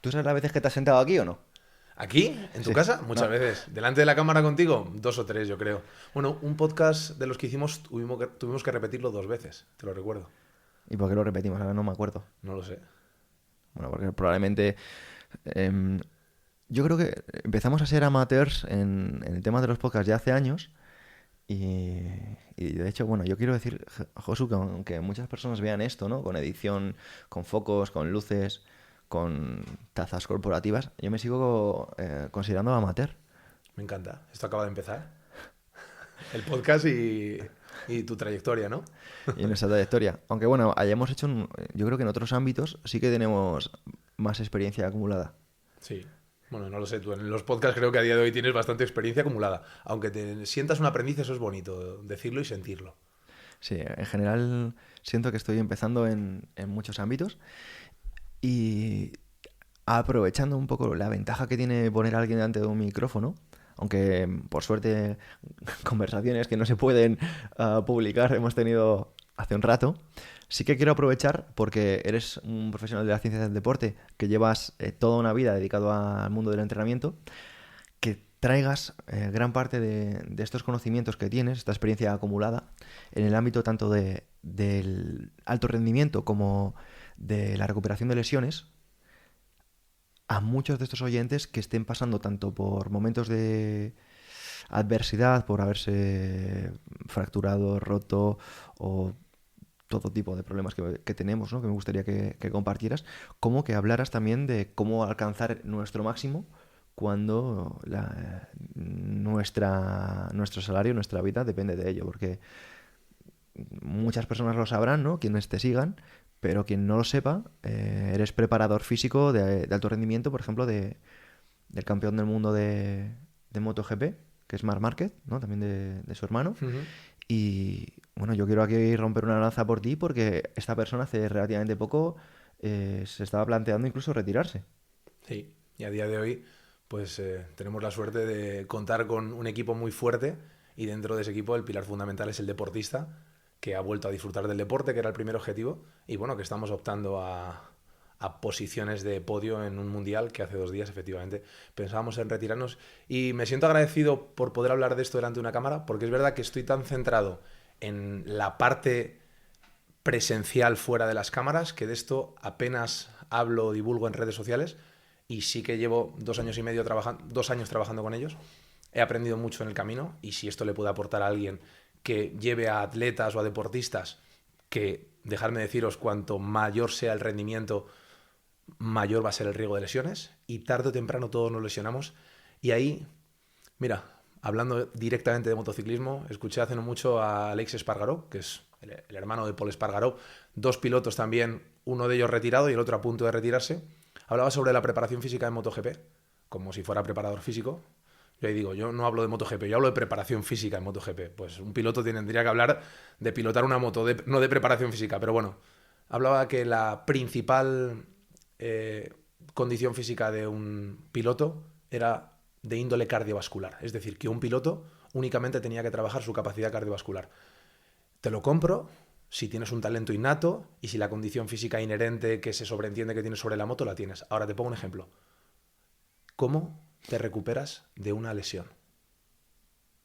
¿Tú sabes las veces que te has sentado aquí o no? ¿Aquí? ¿En tu Sí. casa? Muchas No. veces. ¿Delante de la cámara contigo? 2 o 3, yo creo. Bueno, un podcast de los que hicimos tuvimos que repetirlo 2 veces, te lo recuerdo. ¿Y por qué lo repetimos? Ahora no me acuerdo. No lo sé. Bueno, porque probablemente... em, yo creo que empezamos a ser amateurs en el tema de los podcasts ya hace años. Y, y de hecho, bueno, yo quiero decir, Josu, que aunque muchas personas vean esto, ¿no? Con edición, con focos, con luces, con tazas corporativas, yo me sigo considerando amateur. Me encanta. Esto acaba de empezar. El podcast y tu trayectoria, ¿no? Y en nuestra trayectoria. Aunque bueno, hayamos hecho, yo creo que en otros ámbitos sí que tenemos más experiencia acumulada. Sí. Bueno, no lo sé. Tú en los podcasts creo que a día de hoy tienes bastante experiencia acumulada. Aunque te sientas un aprendiz, eso es bonito, decirlo y sentirlo. Sí, en general siento que estoy empezando en muchos ámbitos y aprovechando un poco la ventaja que tiene poner a alguien delante de un micrófono, aunque por suerte conversaciones que no se pueden publicar hemos tenido hace un rato, sí que quiero aprovechar porque eres un profesional de la ciencia del deporte que llevas toda una vida dedicado al mundo del entrenamiento, que traigas gran parte de estos conocimientos que tienes, esta experiencia acumulada, en el ámbito tanto del alto rendimiento como de la recuperación de lesiones, a muchos de estos oyentes que estén pasando tanto por momentos de adversidad, por haberse fracturado, roto o todo tipo de problemas que tenemos, ¿no? Que me gustaría que compartieras, como que hablaras también de cómo alcanzar nuestro máximo cuando nuestro salario, nuestra vida depende de ello, porque muchas personas lo sabrán, ¿no? Quienes te sigan, pero quien no lo sepa, eres preparador físico de alto rendimiento, por ejemplo, del campeón del mundo de MotoGP, que es Marc Márquez, ¿no? También de su hermano. Ujú. Y bueno, yo quiero aquí romper una lanza por ti porque esta persona hace relativamente poco se estaba planteando incluso retirarse. Sí. Y a día de hoy, pues tenemos la suerte de contar con un equipo muy fuerte y dentro de ese equipo el pilar fundamental es el deportista que ha vuelto a disfrutar del deporte, que era el primer objetivo, y bueno, que estamos optando a posiciones de podio en un mundial que hace 2 días efectivamente pensábamos en retirarnos. Y me siento agradecido por poder hablar de esto delante de una cámara, porque es verdad que estoy tan centrado en la parte presencial fuera de las cámaras, que de esto apenas hablo o divulgo en redes sociales, y sí que llevo 2 años y medio trabajando, 2 años trabajando con ellos. He aprendido mucho en el camino y si esto le puede aportar a alguien que lleve a atletas o a deportistas, que dejarme deciros, cuanto mayor sea el rendimiento, mayor va a ser el riesgo de lesiones y tarde o temprano todos nos lesionamos. Y ahí, mira, hablando directamente de motociclismo, escuché hace no mucho a Alex Espargaró, que es el hermano de Paul Espargaró, 2 pilotos también, uno de ellos retirado y el otro a punto de retirarse. Hablaba sobre la preparación física de MotoGP, como si fuera preparador físico. Yo ahí digo, yo no hablo de MotoGP, yo hablo de preparación física en MotoGP. Pues un piloto tendría que hablar de pilotar una moto, no de preparación física, pero bueno, hablaba que la principal eh, condición física de un piloto era de índole cardiovascular. Es decir, que un piloto únicamente tenía que trabajar su capacidad cardiovascular. Te lo compro si tienes un talento innato y si la condición física inherente que se sobreentiende que tienes sobre la moto la tienes. Ahora te pongo un ejemplo. ¿Cómo te recuperas de una lesión?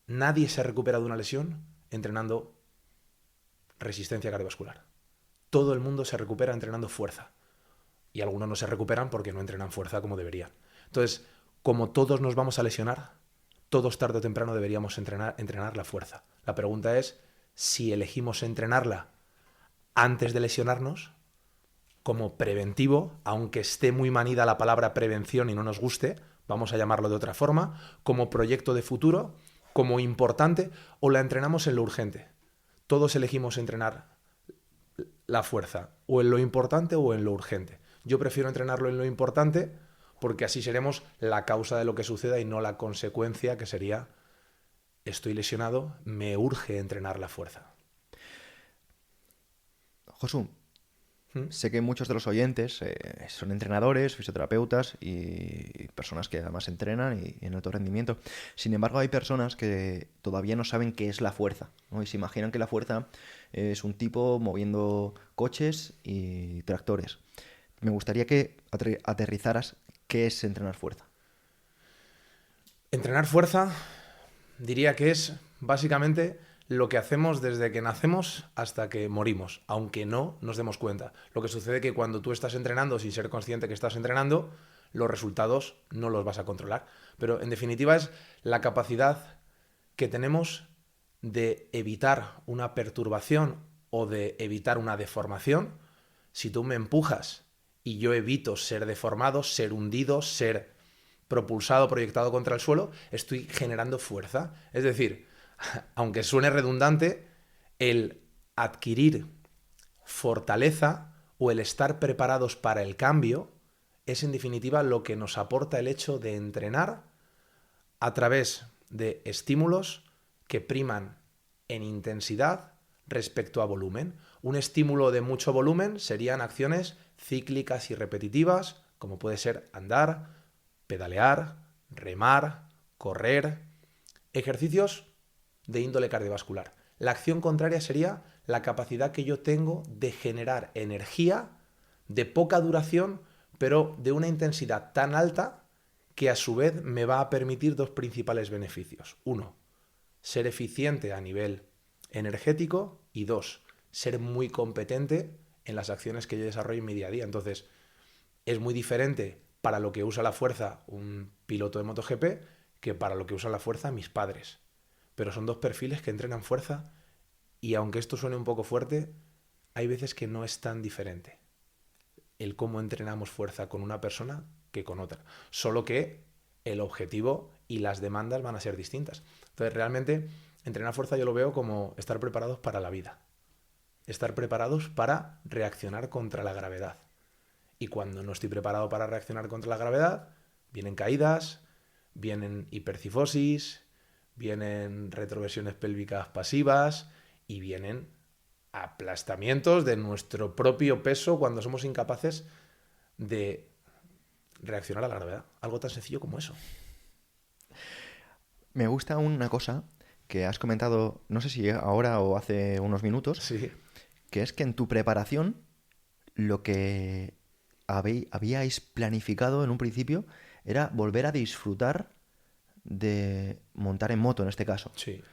Nadie se recupera de una lesión entrenando resistencia cardiovascular. Todo el mundo se recupera entrenando fuerza. Y algunos no se recuperan porque no entrenan fuerza como deberían. Entonces, como todos nos vamos a lesionar, todos tarde o temprano deberíamos entrenar la fuerza. La pregunta es si elegimos entrenarla antes de lesionarnos, como preventivo, aunque esté muy manida la palabra prevención y no nos guste, vamos a llamarlo de otra forma, como proyecto de futuro, como importante, o la entrenamos en lo urgente. Todos elegimos entrenar la fuerza, o en lo importante o en lo urgente. Yo prefiero entrenarlo en lo importante porque así seremos la causa de lo que suceda y no la consecuencia, que sería estoy lesionado, me urge entrenar la fuerza. Josu, ¿Mm? sé que muchos de los oyentes son entrenadores, fisioterapeutas y personas que además entrenan y en alto rendimiento. Sin embargo, hay personas que todavía no saben qué es la fuerza, ¿no? Y se imaginan que la fuerza es un tipo moviendo coches y tractores. Me gustaría que aterrizaras ¿qué es entrenar fuerza? Entrenar fuerza diría que es básicamente lo que hacemos desde que nacemos hasta que morimos, aunque no nos demos cuenta. Lo que sucede es que cuando tú estás entrenando sin ser consciente que estás entrenando, los resultados no los vas a controlar. Pero en definitiva es la capacidad que tenemos de evitar una perturbación o de evitar una deformación. Si tú me empujas y yo evito ser deformado, ser hundido, ser propulsado, proyectado contra el suelo, estoy generando fuerza. Es decir, aunque suene redundante, el adquirir fortaleza o el estar preparados para el cambio es en definitiva lo que nos aporta el hecho de entrenar a través de estímulos que priman en intensidad respecto a volumen. Un estímulo de mucho volumen serían acciones cíclicas y repetitivas, como puede ser andar, pedalear, remar, correr, ejercicios de índole cardiovascular. La acción contraria sería la capacidad que yo tengo de generar energía de poca duración, pero de una intensidad tan alta que a su vez me va a permitir dos principales beneficios. Uno, ser eficiente a nivel energético y dos, ser muy competente en las acciones que yo desarrollo en mi día a día. Entonces, es muy diferente para lo que usa la fuerza un piloto de MotoGP que para lo que usa la fuerza mis padres. Pero son dos perfiles que entrenan fuerza y aunque esto suene un poco fuerte, hay veces que no es tan diferente el cómo entrenamos fuerza con una persona que con otra. Solo que el objetivo y las demandas van a ser distintas. Entonces, realmente, entrenar fuerza yo lo veo como estar preparados para la vida. Estar preparados para reaccionar contra la gravedad. Y cuando no estoy preparado para reaccionar contra la gravedad, vienen caídas, vienen hipercifosis, vienen retroversiones pélvicas pasivas y vienen aplastamientos de nuestro propio peso cuando somos incapaces de reaccionar a la gravedad. Algo tan sencillo como eso. Me gusta una cosa que has comentado, no sé si ahora o hace unos minutos, Sí. que es que en tu preparación lo que habíais planificado en un principio era volver a disfrutar de montar en moto en este caso. Sí.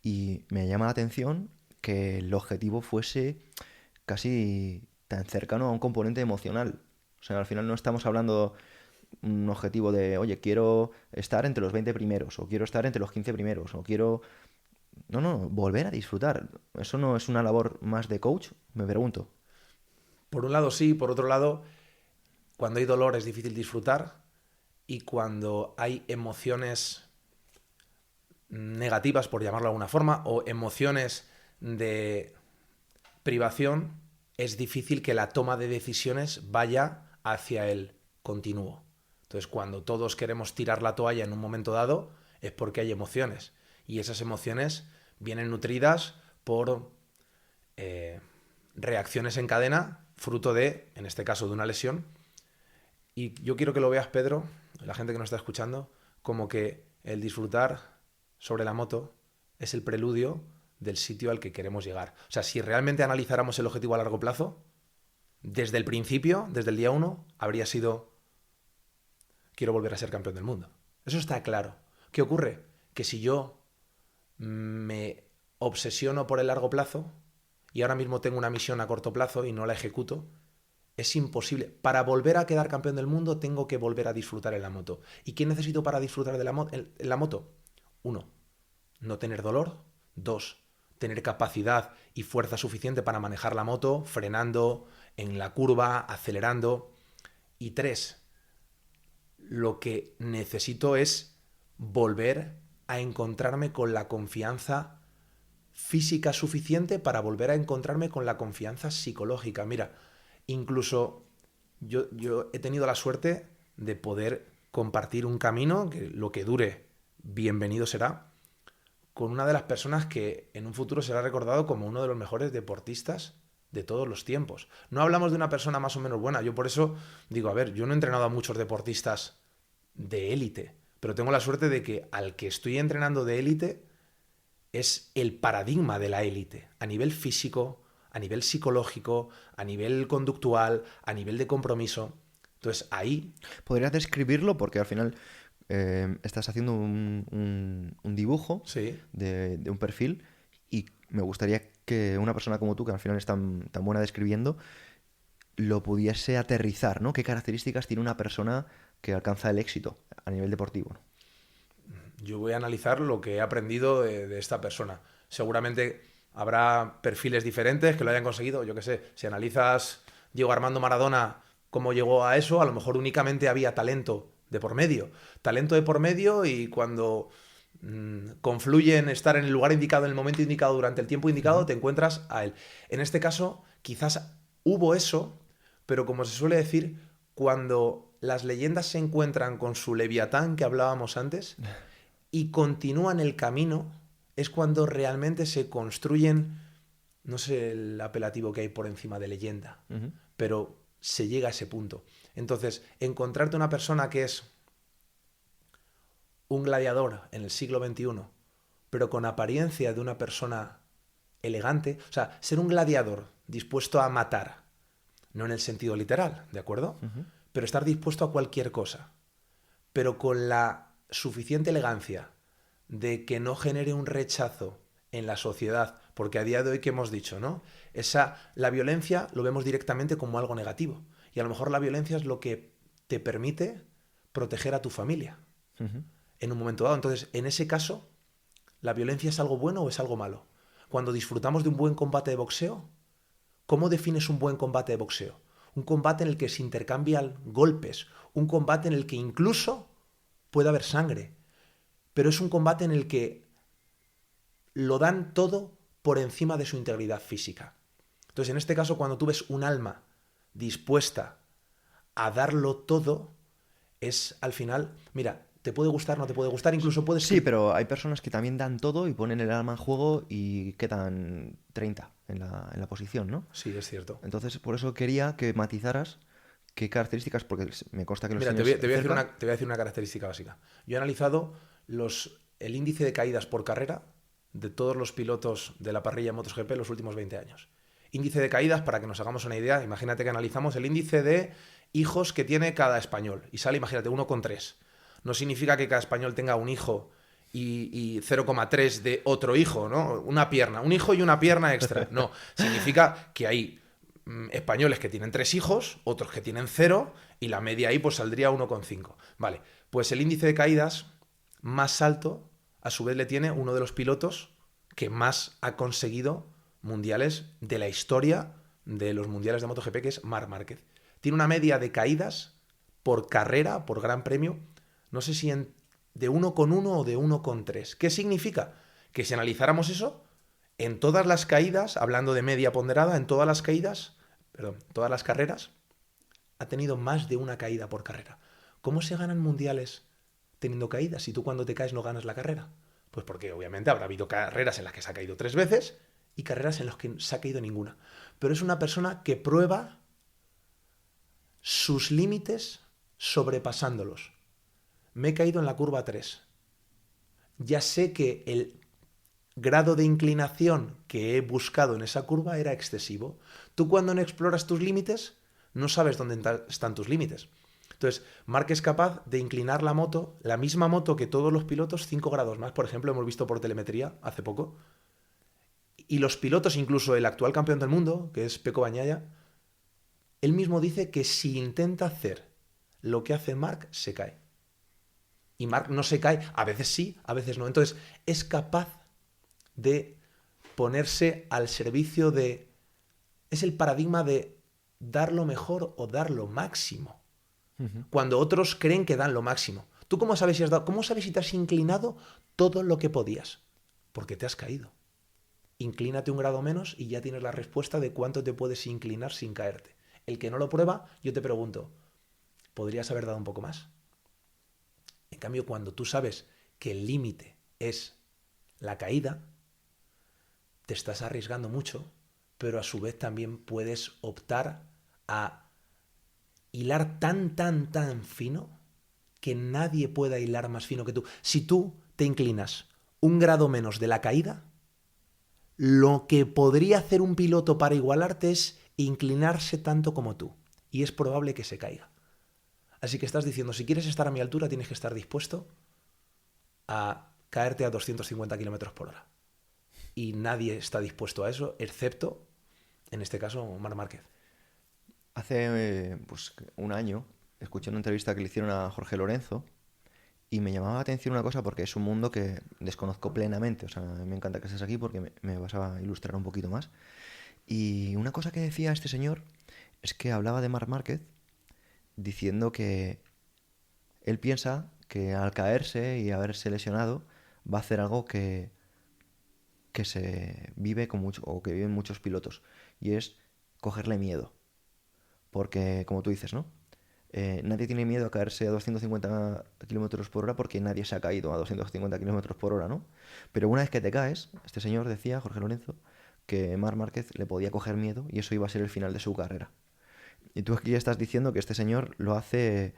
Y me llama la atención que el objetivo fuese casi tan cercano a un componente emocional. O sea, al final no estamos hablando un objetivo de, oye, quiero estar entre los 20 primeros, o quiero estar entre los 15 primeros, o quiero... No, no, volver a disfrutar. ¿Eso no es una labor más de coach? Me pregunto. Por un lado sí, por otro lado, cuando hay dolor es difícil disfrutar y cuando hay emociones negativas, por llamarlo de alguna forma, o emociones de privación, es difícil que la toma de decisiones vaya hacia el continuo. Entonces, cuando todos queremos tirar la toalla en un momento dado, es porque hay emociones. Y esas emociones vienen nutridas por reacciones en cadena, fruto de, en este caso, de una lesión. Y yo quiero que lo veas, Pedro, la gente que nos está escuchando, como que el disfrutar sobre la moto es el preludio del sitio al que queremos llegar. O sea, si realmente analizáramos el objetivo a largo plazo, desde el principio, desde el día 1, habría sido quiero volver a ser campeón del mundo. Eso está claro. ¿Qué ocurre? Que si yo me obsesiono por el largo plazo y ahora mismo tengo una misión a corto plazo y no la ejecuto, es imposible. Para volver a quedar campeón del mundo tengo que volver a disfrutar en la moto. ¿Y qué necesito para disfrutar de en la moto? 1. No tener dolor. 2. Tener capacidad y fuerza suficiente para manejar la moto, frenando en la curva, acelerando. Y 3. Lo que necesito es volver a encontrarme con la confianza física suficiente para volver a encontrarme con la confianza psicológica. Mira, incluso yo he tenido la suerte de poder compartir un camino, que lo que dure, bienvenido será, con una de las personas que en un futuro será recordado como uno de los mejores deportistas de todos los tiempos. No hablamos de una persona más o menos buena. Yo por eso digo, a ver, yo no he entrenado a muchos deportistas de élite, pero tengo la suerte de que al que estoy entrenando de élite es el paradigma de la élite, a nivel físico, a nivel psicológico, a nivel conductual, a nivel de compromiso. Entonces ahí... ¿Podrías describirlo? Porque al final estás haciendo un dibujo Sí. de un perfil y me gustaría que una persona como tú, que al final es tan buena describiendo, lo pudiese aterrizar, ¿no? ¿Qué características tiene una persona que alcanza el éxito a nivel deportivo, ¿no? Yo voy a analizar lo que he aprendido de esta persona. Seguramente habrá perfiles diferentes que lo hayan conseguido. Yo qué sé, si analizas Diego Armando Maradona, cómo llegó a eso, a lo mejor únicamente había talento de por medio. Talento de por medio y cuando confluye en estar en el lugar indicado, en el momento indicado, durante el tiempo indicado, te encuentras a él. En este caso, quizás hubo eso, pero como se suele decir, cuando las leyendas se encuentran con su Leviatán que hablábamos antes, y continúan el camino, es cuando realmente se construyen, no sé el apelativo que hay por encima de leyenda, Ujú. pero se llega a ese punto. Entonces, encontrarte una persona que es un gladiador en el siglo XXI, pero con apariencia de una persona elegante, o sea, ser un gladiador dispuesto a matar, no en el sentido literal, ¿de acuerdo? Pero estar dispuesto a cualquier cosa, pero con la suficiente elegancia de que no genere un rechazo en la sociedad, porque a día de hoy que hemos dicho, ¿no? La violencia lo vemos directamente como algo negativo, y a lo mejor la violencia es lo que te permite proteger a tu familia Ujú. en un momento dado. Entonces, en ese caso, ¿la violencia es algo bueno o es algo malo? Cuando disfrutamos de un buen combate de boxeo, ¿cómo defines un buen combate de boxeo? Un combate en el que se intercambian golpes, un combate en el que incluso puede haber sangre, pero es un combate en el que lo dan todo por encima de su integridad física. Entonces, en este caso, cuando tú ves un alma dispuesta a darlo todo, es al final, mira, te puede gustar, no te puede gustar, incluso puedes... Sí, pero hay personas que también dan todo y ponen el alma en juego y quedan 30 en la posición, ¿no? Sí, es cierto. Entonces, por eso quería que matizaras qué características, porque me consta que los Mira, tienes te voy a decir cerca. te voy a decir una característica básica. Yo he analizado el índice de caídas por carrera de todos los pilotos de la parrilla MotoGP en los últimos 20 años. Índice de caídas, para que nos hagamos una idea, imagínate que analizamos el índice de hijos que tiene cada español. Y sale, imagínate, 1,3. No significa que cada español tenga un hijo y 0,3 de otro hijo, ¿no? Una pierna, un hijo y una pierna extra. No, significa que hay españoles que tienen 3 hijos, otros que tienen 0, y la media ahí pues saldría 1,5. Vale, pues el índice de caídas más alto, a su vez le tiene uno de los pilotos que más ha conseguido mundiales de la historia de los mundiales de MotoGP, que es Marc Márquez. Tiene una media de caídas por carrera, por gran premio, no sé si de 1,1 o de 1,3. ¿Qué significa? Que si analizáramos eso, en todas las caídas, hablando de media ponderada, en todas las caídas, perdón, todas las carreras, ha tenido más de una caída por carrera. ¿Cómo se ganan mundiales teniendo caídas si tú cuando te caes no ganas la carrera? Pues porque obviamente habrá habido carreras en las que se ha caído 3 veces y carreras en las que se ha caído ninguna. Pero es una persona que prueba sus límites sobrepasándolos. Me he caído en la curva 3. Ya sé que el grado de inclinación que he buscado en esa curva era excesivo. Tú cuando no exploras tus límites, no sabes dónde están tus límites. Entonces, Marc es capaz de inclinar la moto, la misma moto que todos los pilotos, 5 grados más. Por ejemplo, hemos visto por telemetría hace poco. Y los pilotos, incluso el actual campeón del mundo, que es Pecco Bagnaia, él mismo dice que si intenta hacer lo que hace Marc, se cae. Y Marc no se cae, a veces sí, a veces no. Entonces, es capaz de ponerse al servicio de... Es el paradigma de dar lo mejor o dar lo máximo. Cuando otros creen que dan lo máximo. ¿Tú cómo sabes si has dado, cómo sabes si te has inclinado todo lo que podías? Porque te has caído. Inclínate un grado menos y ya tienes la respuesta de cuánto te puedes inclinar sin caerte. El que no lo prueba, yo te pregunto, ¿podrías haber dado un poco más? En cambio, cuando tú sabes que el límite es la caída, te estás arriesgando mucho, pero a su vez también puedes optar a hilar tan fino que nadie pueda hilar más fino que tú. Si tú te inclinas un grado menos de la caída, lo que podría hacer un piloto para igualarte es inclinarse tanto como tú. Y es probable que se caiga. Así que estás diciendo, si quieres estar a mi altura, tienes que estar dispuesto a caerte a 250 kilómetros por hora. Y nadie está dispuesto a eso, excepto, en este caso, Marc Márquez. Hace pues un año escuché una entrevista que le hicieron a Jorge Lorenzo y me llamaba la atención una cosa porque es un mundo que desconozco plenamente. O sea, me encanta que estés aquí porque me vas a ilustrar un poquito más. Y una cosa que decía este señor es que hablaba de Marc Márquez diciendo que él piensa que al caerse y haberse lesionado va a hacer algo que se vive con mucho, o que viven muchos pilotos, y es cogerle miedo. Porque, como tú dices, ¿no? Nadie tiene miedo a caerse a 250 kilómetros por hora porque nadie se ha caído a 250 kilómetros por hora, ¿no? Pero una vez que te caes, este señor decía, Jorge Lorenzo, que Marc Márquez le podía coger miedo y eso iba a ser el final de su carrera. Y tú aquí estás diciendo que este señor lo hace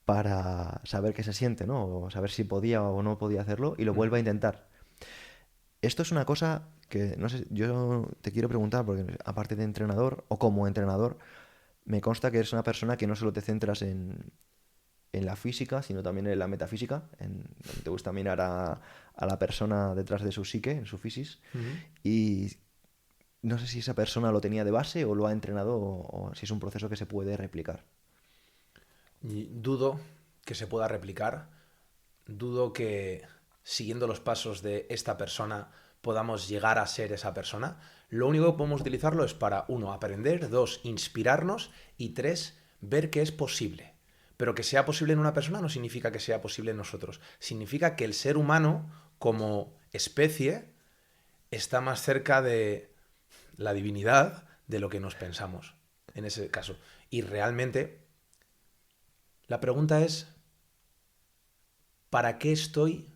para saber qué se siente, ¿no? O saber si podía o no podía hacerlo y lo vuelve a intentar. Esto es una cosa que, no sé, yo te quiero preguntar, porque aparte de entrenador o como entrenador, me consta que eres una persona que no solo te centras en la física, sino también en la metafísica, donde te gusta mirar a la persona detrás de su psique, en su fisis, y no sé si esa persona lo tenía de base o lo ha entrenado o si es un proceso que se puede replicar. Y dudo que se pueda replicar, dudo que siguiendo los pasos de esta persona podamos llegar a ser esa persona. Lo único que podemos utilizarlo es para, uno, aprender, dos, inspirarnos y tres, ver que es posible. Pero que sea posible en una persona no significa que sea posible en nosotros. Significa que el ser humano, como especie, está más cerca de la divinidad de lo que nos pensamos, en ese caso. Y realmente, la pregunta es, ¿para qué estoy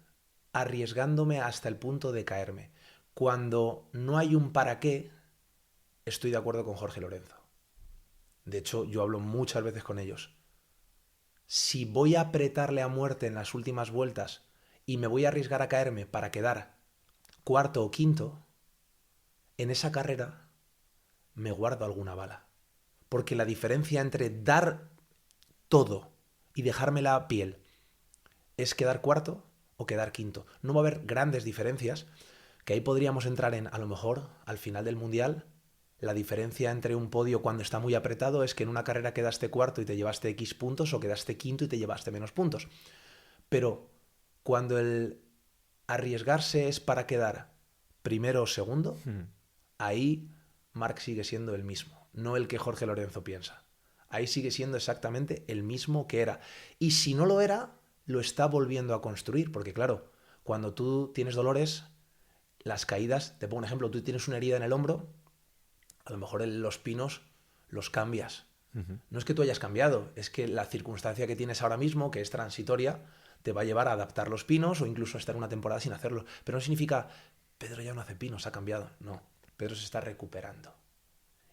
arriesgándome hasta el punto de caerme? Cuando no hay un para qué, estoy de acuerdo con Jorge Lorenzo. De hecho, yo hablo muchas veces con ellos. Si voy a apretarle a muerte en las últimas vueltas y me voy a arriesgar a caerme para quedar cuarto o quinto, en esa carrera me guardo alguna bala. Porque la diferencia entre dar todo y dejarme la piel es quedar cuarto o quedar quinto. No va a haber grandes diferencias, que ahí podríamos entrar en, a lo mejor, al final del Mundial, la diferencia entre un podio cuando está muy apretado es que en una carrera quedaste cuarto y te llevaste X puntos o quedaste quinto y te llevaste menos puntos. Pero cuando el arriesgarse es para quedar primero o segundo, ahí Marc sigue siendo el mismo, no el que Jorge Lorenzo piensa. Ahí sigue siendo exactamente el mismo que era. Y si no lo era, lo está volviendo a construir, porque claro, cuando tú tienes dolores, las caídas, te pongo un ejemplo, tú tienes una herida en el hombro, a lo mejor los pinos los cambias. No es que tú hayas cambiado, es que la circunstancia que tienes ahora mismo, que es transitoria, te va a llevar a adaptar los pinos o incluso a estar una temporada sin hacerlo. Pero no significa, Pedro ya no hace pinos, ha cambiado. No, Pedro se está recuperando.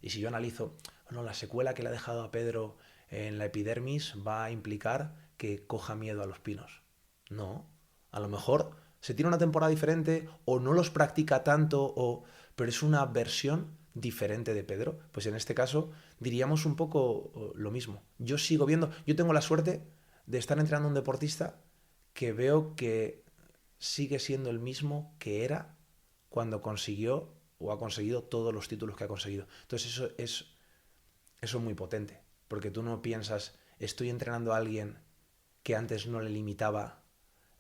Y si yo analizo, bueno, la secuela que le ha dejado a Pedro en la epidermis va a implicar que coja miedo a los pinos. No, a lo mejor se tiene una temporada diferente o no los practica tanto, pero es una versión diferente de Pedro. Pues en este caso diríamos un poco lo mismo. Yo sigo viendo, yo tengo la suerte de estar entrenando a un deportista que veo que sigue siendo el mismo que era cuando consiguió o ha conseguido todos los títulos que ha conseguido. Entonces eso es muy potente, porque tú no piensas, estoy entrenando a alguien que antes no le limitaba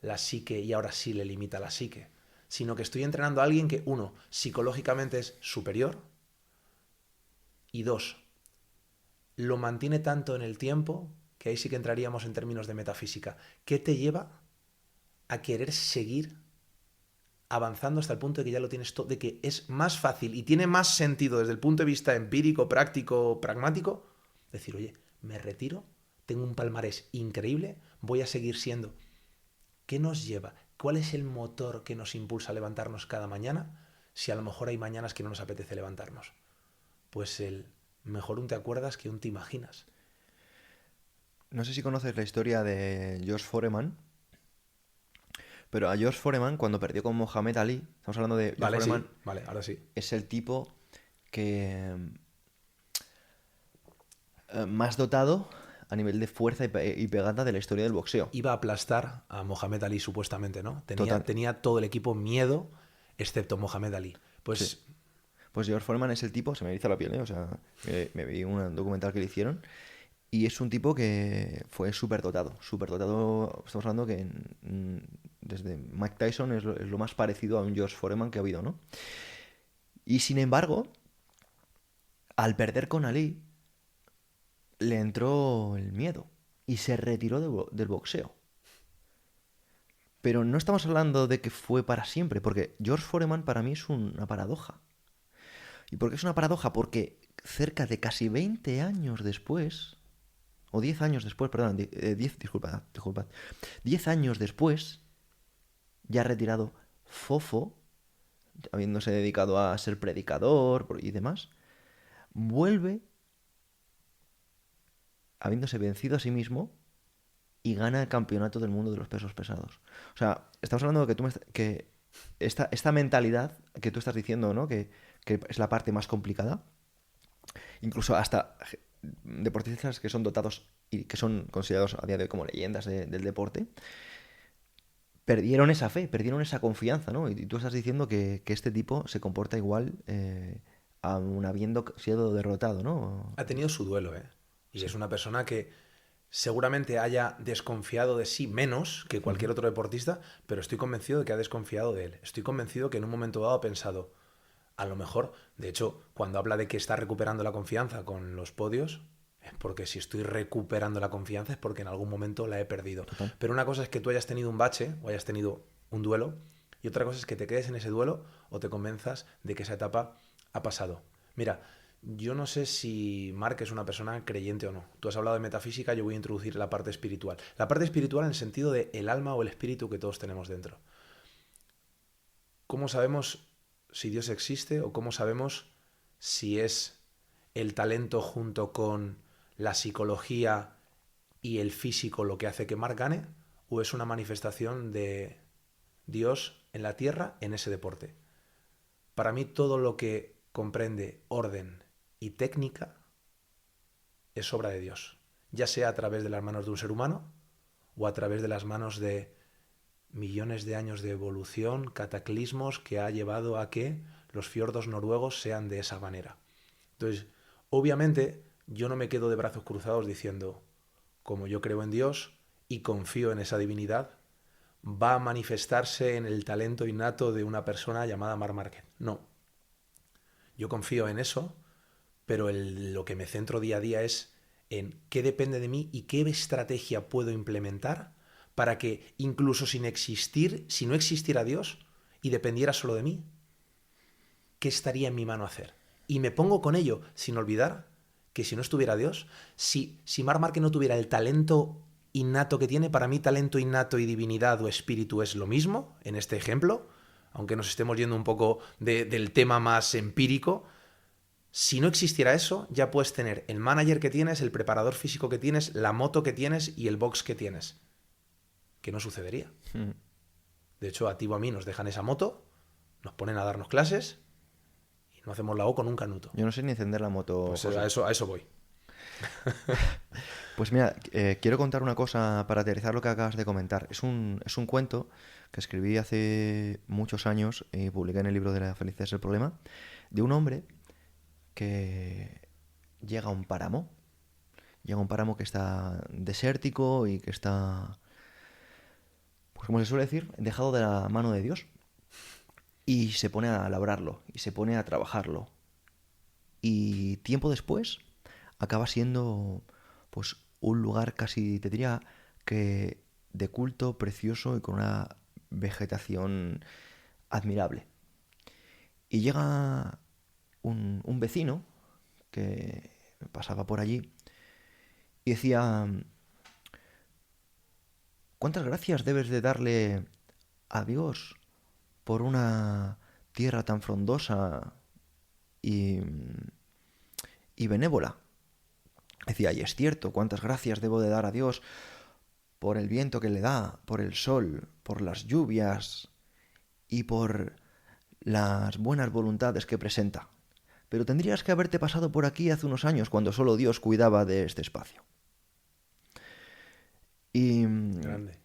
la psique y ahora sí le limita la psique, sino que estoy entrenando a alguien que, uno, psicológicamente es superior y dos, lo mantiene tanto en el tiempo, que ahí sí que entraríamos en términos de metafísica. ¿Qué te lleva a querer seguir avanzando hasta el punto de que ya lo tienes todo, de que es más fácil y tiene más sentido desde el punto de vista empírico, práctico, pragmático, decir, oye, me retiro, tengo un palmarés increíble, voy a seguir siendo? ¿Qué nos lleva? ¿Cuál es el motor que nos impulsa a levantarnos cada mañana si a lo mejor hay mañanas que no nos apetece levantarnos? Pues el mejor un te acuerdas que un te imaginas. No sé si conoces la historia de George Foreman, pero a George Foreman, cuando perdió con Mohamed Ali, estamos hablando de Vale, Foreman, sí, vale, ahora sí. es el tipo que más dotado a nivel de fuerza y pegada de la historia del boxeo. Iba a aplastar a Mohamed Ali, supuestamente, ¿no? Total. Tenía todo el equipo miedo, excepto Mohamed Ali. Pues Sí. Pues George Foreman es el tipo, se me eriza la piel, ¿eh? O sea, me vi un documental que le hicieron y es un tipo que fue súper dotado. Súper dotado, estamos hablando que desde Mike Tyson es lo más parecido a un George Foreman que ha habido, ¿no? Y sin embargo, al perder con Ali, le entró el miedo y se retiró del boxeo. Pero no estamos hablando de que fue para siempre, porque George Foreman para mí es una paradoja. ¿Y por qué es una paradoja? Porque cerca de casi 20 años después, o 10 años después, perdón, 10, disculpad, 10 años después, ya retirado Fofo, habiéndose dedicado a ser predicador y demás, vuelve, habiéndose vencido a sí mismo, y gana el campeonato del mundo de los pesos pesados. O sea, estamos hablando de que esta mentalidad que tú estás diciendo, ¿no? Que es la parte más complicada. Incluso hasta deportistas que son dotados y que son considerados a día de hoy como leyendas del deporte, perdieron esa fe, perdieron esa confianza, ¿no? Y tú estás diciendo que este tipo se comporta igual aun habiendo sido derrotado, ¿no? ha tenido su duelo, ¿eh? Y Sí. es una persona que seguramente haya desconfiado de sí menos que cualquier otro deportista, pero estoy convencido de que ha desconfiado de él. Estoy convencido que en un momento dado ha pensado, a lo mejor, de hecho, cuando habla de que está recuperando la confianza con los podios, es porque si estoy recuperando la confianza es porque en algún momento la he perdido. Total. Pero una cosa es que tú hayas tenido un bache o hayas tenido un duelo, y otra cosa es que te quedes en ese duelo o te convenzas de que esa etapa ha pasado. Mira, yo no sé si Mark es una persona creyente o no. Tú has hablado de metafísica, yo voy a introducir la parte espiritual. La parte espiritual en el sentido de el alma o el espíritu que todos tenemos dentro. ¿Cómo sabemos si Dios existe o cómo sabemos si es el talento junto con la psicología y el físico lo que hace que Mark gane? ¿O es una manifestación de Dios en la tierra en ese deporte? Para mí todo lo que comprende orden y técnica es obra de Dios, ya sea a través de las manos de un ser humano o a través de las manos de millones de años de evolución, cataclismos que ha llevado a que los fiordos noruegos sean de esa manera. Entonces, obviamente, yo no me quedo de brazos cruzados diciendo, como yo creo en Dios y confío en esa divinidad, va a manifestarse en el talento innato de una persona llamada Marc Márquez. No. Yo confío en eso, pero lo que me centro día a día es en qué depende de mí y qué estrategia puedo implementar para que incluso sin existir, si no existiera Dios y dependiera solo de mí, ¿qué estaría en mi mano hacer? Y me pongo con ello sin olvidar que si no estuviera Dios, si Marc Márquez no tuviera el talento innato que tiene, para mí talento innato y divinidad o espíritu es lo mismo en este ejemplo, aunque nos estemos yendo un poco del tema más empírico. Si no existiera eso, ya puedes tener el manager que tienes, el preparador físico que tienes, la moto que tienes y el box que tienes. Que no sucedería. De hecho, a ti o a mí nos dejan esa moto, nos ponen a darnos clases y no hacemos la O con un canuto. Yo no sé ni encender la moto. Pues José. a eso voy. Pues mira, quiero contar una cosa para aterrizar lo que acabas de comentar. Es un cuento que escribí hace muchos años y publiqué en el libro de La felicidad es el problema, de un hombre que llega a un páramo. Llega a un páramo que está desértico y que está, pues como se suele decir, dejado de la mano de Dios. Y se pone a labrarlo, y se pone a trabajarlo. Y tiempo después acaba siendo pues un lugar casi, te diría, que de culto, precioso y con una vegetación admirable. Y llega un vecino que pasaba por allí y decía, ¿cuántas gracias debes de darle a Dios por una tierra tan frondosa y, y benévola? Decía, y es cierto, cuántas gracias debo de dar a Dios por el viento que le da, por el sol, por las lluvias y por las buenas voluntades que presenta. Pero tendrías que haberte pasado por aquí hace unos años cuando solo Dios cuidaba de este espacio. Y Grande.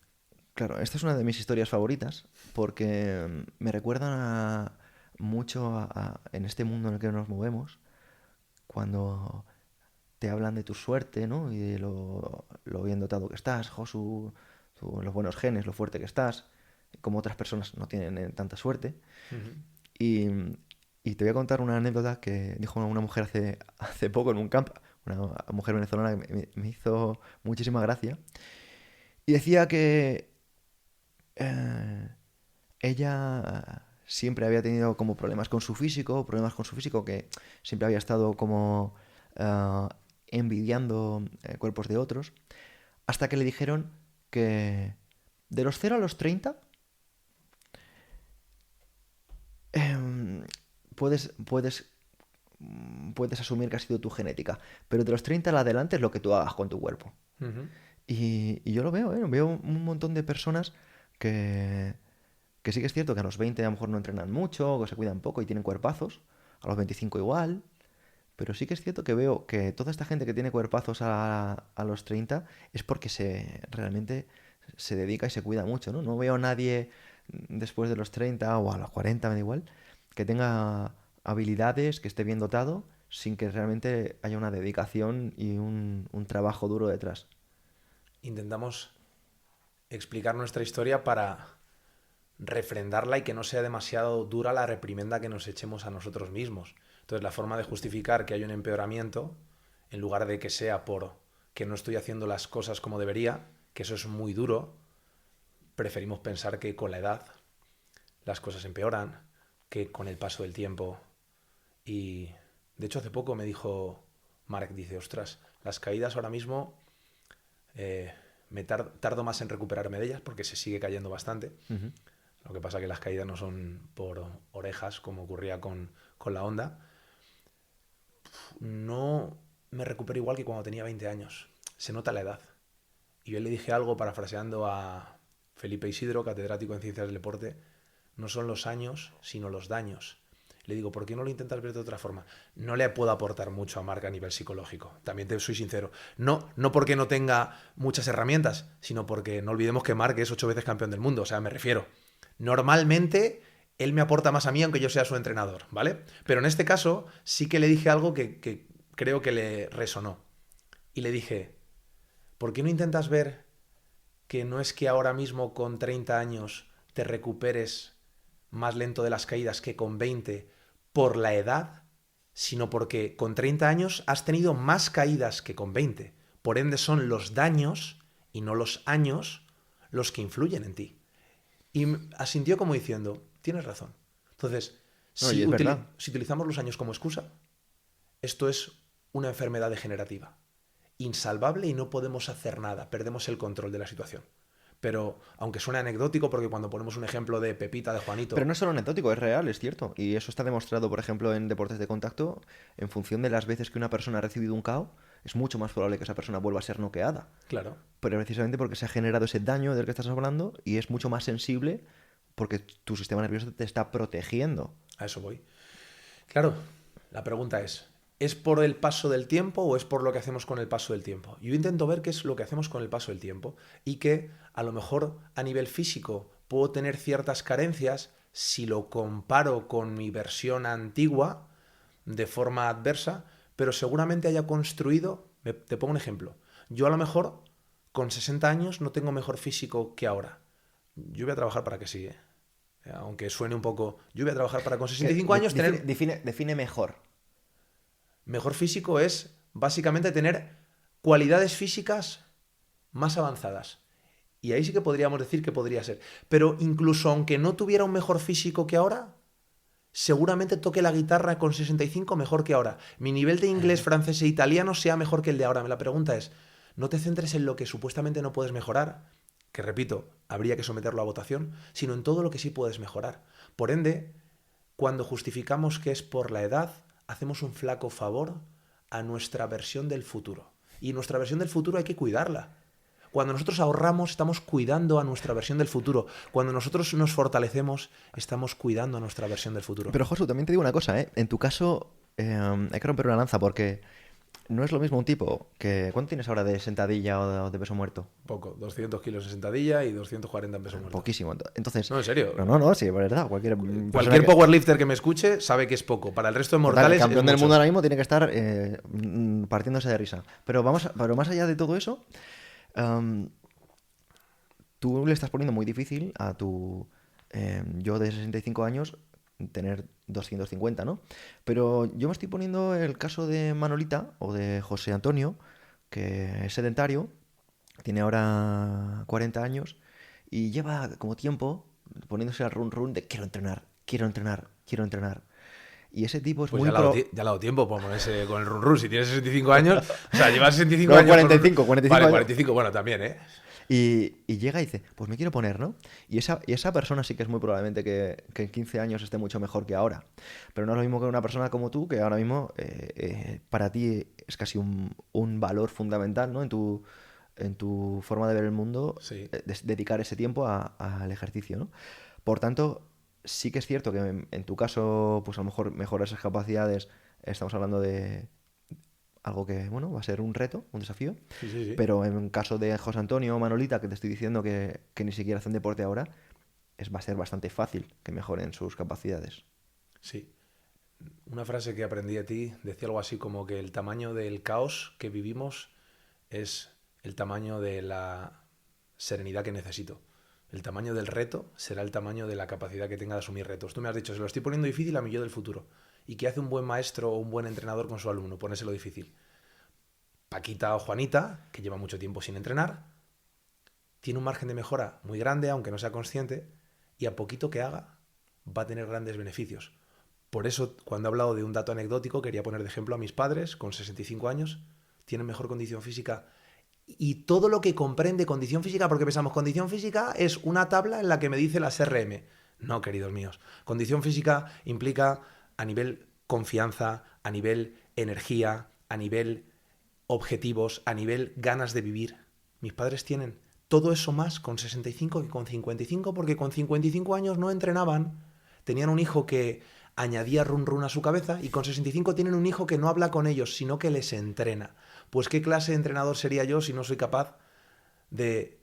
claro, esta es una de mis historias favoritas porque me recuerdan mucho en este mundo en el que nos movemos, cuando te hablan de tu suerte, ¿no? Y de lo bien dotado que estás, Josu, los buenos genes, lo fuerte que estás, como otras personas no tienen tanta suerte. Ujú. Y, y te voy a contar una anécdota que dijo una mujer hace poco en un camp, una mujer venezolana que me hizo muchísima gracia. Y decía que eh, ella siempre había tenido como problemas con su físico, que siempre había estado como eh, envidiando cuerpos de otros, hasta que le dijeron que de los 0 a los 30 em, puedes, puedes, puedes asumir que ha sido tu genética, pero de los 30 en adelante es lo que tú hagas con tu cuerpo. Ujú. Y yo lo veo, ¿eh? Veo un montón de personas que, que sí que es cierto que a los 20 a lo mejor no entrenan mucho, o que se cuidan poco y tienen cuerpazos, a los 25 igual, pero sí que es cierto que veo que toda esta gente que tiene cuerpazos a los 30 es porque realmente se dedica y se cuida mucho, ¿no? No veo a nadie después de los 30 o a los 40, me da igual, que tenga habilidades, que esté bien dotado, sin que realmente haya una dedicación y un trabajo duro detrás. Intentamos explicar nuestra historia para refrendarla y que no sea demasiado dura la reprimenda que nos echemos a nosotros mismos. Entonces, la forma de justificar que hay un empeoramiento, en lugar de que sea por que no estoy haciendo las cosas como debería, que eso es muy duro, preferimos pensar que con la edad las cosas empeoran, que con el paso del tiempo. Y de hecho hace poco me dijo Marek, dice, ostras, las caídas ahora mismo tardo más en recuperarme de ellas porque se sigue cayendo bastante. Ujú. Lo que pasa que las caídas no son por orejas como ocurría con la Honda. No me recupero igual que cuando tenía 20 años. Se nota la edad. Y yo le dije algo parafraseando a Felipe Isidro, catedrático en Ciencias del Deporte, no son los años, sino los daños. Le digo, ¿por qué no lo intentas ver de otra forma? No le puedo aportar mucho a Marc a nivel psicológico, también te soy sincero. No porque no tenga muchas herramientas, sino porque no olvidemos que Marc es 8 veces campeón del mundo, o sea, me refiero. Normalmente él me aporta más a mí aunque yo sea su entrenador, ¿vale? Pero en este caso sí que le dije algo que creo que le resonó. Y le dije, ¿por qué no intentas ver que no es que ahora mismo con 30 años te recuperes más lento de las caídas que con 20 por la edad, sino porque con 30 años has tenido más caídas que con 20? Por ende son los daños y no los años los que influyen en ti. Y asintió como diciendo, tienes razón. Entonces, No, y es verdad. si utilizamos los años como excusa, esto es una enfermedad degenerativa, insalvable y no podemos hacer nada, perdemos el control de la situación. Pero, aunque suene anecdótico, porque cuando ponemos un ejemplo de Pepita, de Pero Juanito, no es solo anecdótico, es real, es cierto. Y eso está demostrado, por ejemplo, en deportes de contacto, en función de las veces que una persona ha recibido un KO, es mucho más probable que esa persona vuelva a ser noqueada. claro, Pero precisamente porque se ha generado ese daño del que estás hablando y es mucho más sensible porque tu sistema nervioso te está protegiendo. a eso voy. Claro, la pregunta ¿es por el paso del tiempo o es por lo que hacemos con el paso del tiempo? Yo intento ver qué es lo que hacemos con el paso del tiempo y que a lo mejor a nivel físico puedo tener ciertas carencias si lo comparo con mi versión antigua de forma adversa, pero seguramente haya construido, te pongo un ejemplo, yo a lo mejor con 60 años no tengo mejor físico que ahora. Yo voy a trabajar para que sí, ¿eh? Aunque suene un poco, yo voy a trabajar para con 65 años tener Define mejor. mejor físico es básicamente tener cualidades físicas más avanzadas. Y ahí sí que podríamos decir que podría ser. Pero incluso aunque no tuviera un mejor físico que ahora, seguramente toque la guitarra con 65 mejor que ahora. Mi nivel de inglés, francés e italiano sea mejor que el de ahora. La pregunta es, no te centres en lo que supuestamente no puedes mejorar, que repito, habría que someterlo a votación, sino en todo lo que sí puedes mejorar. Por ende, cuando justificamos que es por la edad, hacemos un flaco favor a nuestra versión del futuro. Y nuestra versión del futuro hay que cuidarla. Cuando nosotros ahorramos, estamos cuidando a nuestra versión del futuro. Cuando nosotros nos fortalecemos, estamos cuidando a nuestra versión del futuro. Pero Josu, también te digo una cosa, ¿eh? En tu caso hay que romper una lanza porque no es lo mismo un tipo que... ¿Cuánto tienes ahora de sentadilla o de peso muerto? Poco, 200 kilos en sentadilla y 240 en peso muerto. Poquísimo. Entonces, No, en serio. no, sí, es verdad. Cualquier persona Cualquier powerlifter que me escuche sabe que es poco. Para el resto de Total, el mortales campeón es del mucho. mundo ahora mismo tiene que estar partiéndose de risa. Pero más allá de todo eso, am, tú le estás poniendo muy difícil a tu yo de 65 años tener 250, ¿no? Pero yo me estoy poniendo el caso de Manolita o de José Antonio, que es sedentario, tiene ahora 40 años y lleva como tiempo poniéndose al run run de quiero entrenar, quiero entrenar, quiero entrenar. Y ese tipo es Pues muy ya le ha dado tiempo por ponerse con el run run. Si tienes 65 años, o sea, llevas 65 No, años con 45, 45 Vale, años. 45, bueno, también, ¿eh? Y llega y dice, pues me quiero poner, ¿no? Y esa persona sí que es muy probablemente que en 15 años esté mucho mejor que ahora. Pero no es lo mismo que una persona como tú, que ahora mismo para ti es casi un valor fundamental, ¿no? En tu forma de ver el mundo, Sí, dedicar ese tiempo al ejercicio, ¿no? Por tanto, sí que es cierto que en tu caso, pues a lo mejor mejorar esas capacidades, estamos hablando de algo que, bueno, va a ser un reto, un desafío. sí, sí, sí. Pero en caso de José Antonio o Manolita, que te estoy diciendo que ni siquiera hacen deporte ahora, va a ser bastante fácil que mejoren sus capacidades. Sí. Una frase que aprendí de ti decía algo así como que el tamaño del caos que vivimos es el tamaño de la serenidad que necesito. El tamaño del reto será el tamaño de la capacidad que tenga de asumir retos. Tú me has dicho, se lo estoy poniendo difícil a mi yo del futuro. ¿Y qué hace un buen maestro o un buen entrenador con su alumno? Ponérselo difícil. Paquita o Juanita, que lleva mucho tiempo sin entrenar, tiene un margen de mejora muy grande, aunque no sea consciente, y a poquito que haga, va a tener grandes beneficios. Por eso, cuando he hablado de un dato anecdótico, quería poner de ejemplo a mis padres, con 65 años, tienen mejor condición física. Y todo lo que comprende condición física, porque pensamos, condición física es una tabla en la que me dice las RM. No, queridos míos. Condición física implica a nivel confianza, a nivel energía, a nivel objetivos, a nivel ganas de vivir. Mis padres tienen todo eso más con 65 que con 55, porque con 55 años no entrenaban. Tenían un hijo que añadía run run a su cabeza y con 65 tienen un hijo que no habla con ellos, sino que les entrena. Pues qué clase de entrenador sería yo si no soy capaz de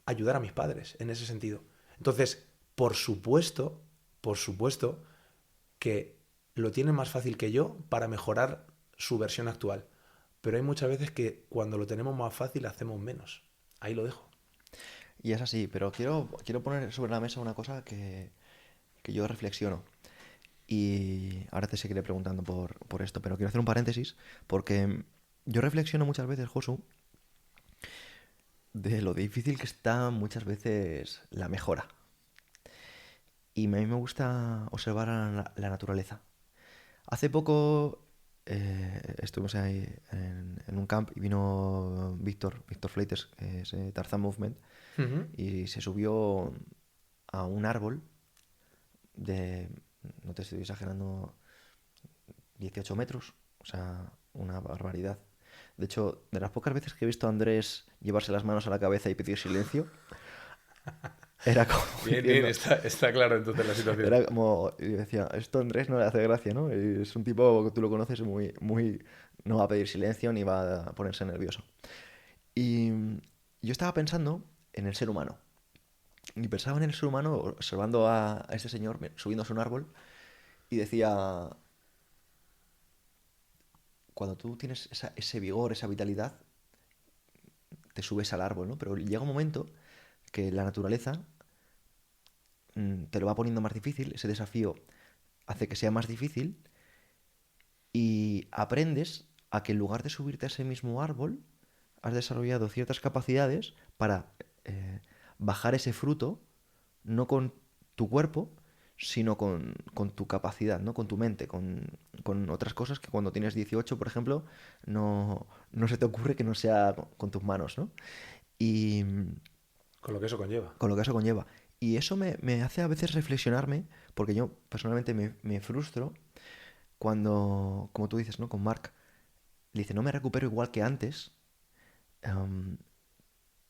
ayudar a mis padres en ese sentido. Entonces, por supuesto que lo tienen más fácil que yo para mejorar su versión actual. Pero hay muchas veces que cuando lo tenemos más fácil hacemos menos. Ahí lo dejo. Y es así, pero quiero poner sobre la mesa una cosa que yo reflexiono. Y ahora te seguiré preguntando por esto, pero quiero hacer un paréntesis porque yo reflexiono muchas veces, Josu, de lo difícil que está muchas veces la mejora. Y a mí me gusta observar a la naturaleza. Hace poco estuvimos ahí en un camp y vino Víctor Fleites, que es Tarzan Movement, Ujú. y se subió a un árbol de, no te estoy exagerando, 18 metros. O sea, una barbaridad. De hecho, de las pocas veces que he visto a Andrés llevarse las manos a la cabeza y pedir silencio, era como Bien, bien, diciendo, está claro entonces la situación. era como, y decía, esto a Andrés no le hace gracia, ¿no? Y es un tipo que tú lo conoces muy, no va a pedir silencio ni va a ponerse nervioso. Y yo estaba pensando en el ser humano. Y pensaba en el ser humano observando a este señor subiéndose a un árbol y decía, cuando tú tienes ese vigor, esa vitalidad, te subes al árbol, ¿no? Pero llega un momento que la naturaleza te lo va poniendo más difícil, ese desafío hace que sea más difícil y aprendes a que en lugar de subirte a ese mismo árbol, has desarrollado ciertas capacidades para bajar ese fruto, no con tu cuerpo, sino con tu capacidad, ¿no? Con tu mente, con otras cosas que cuando tienes 18, por ejemplo, no se te ocurre que no sea con tus manos, ¿no? Y Con lo que eso conlleva. con lo que eso conlleva. Y eso me hace a veces reflexionarme, porque yo personalmente me frustro cuando, como tú dices, ¿no? Con Mark, le dice, no me recupero igual que antes. Em,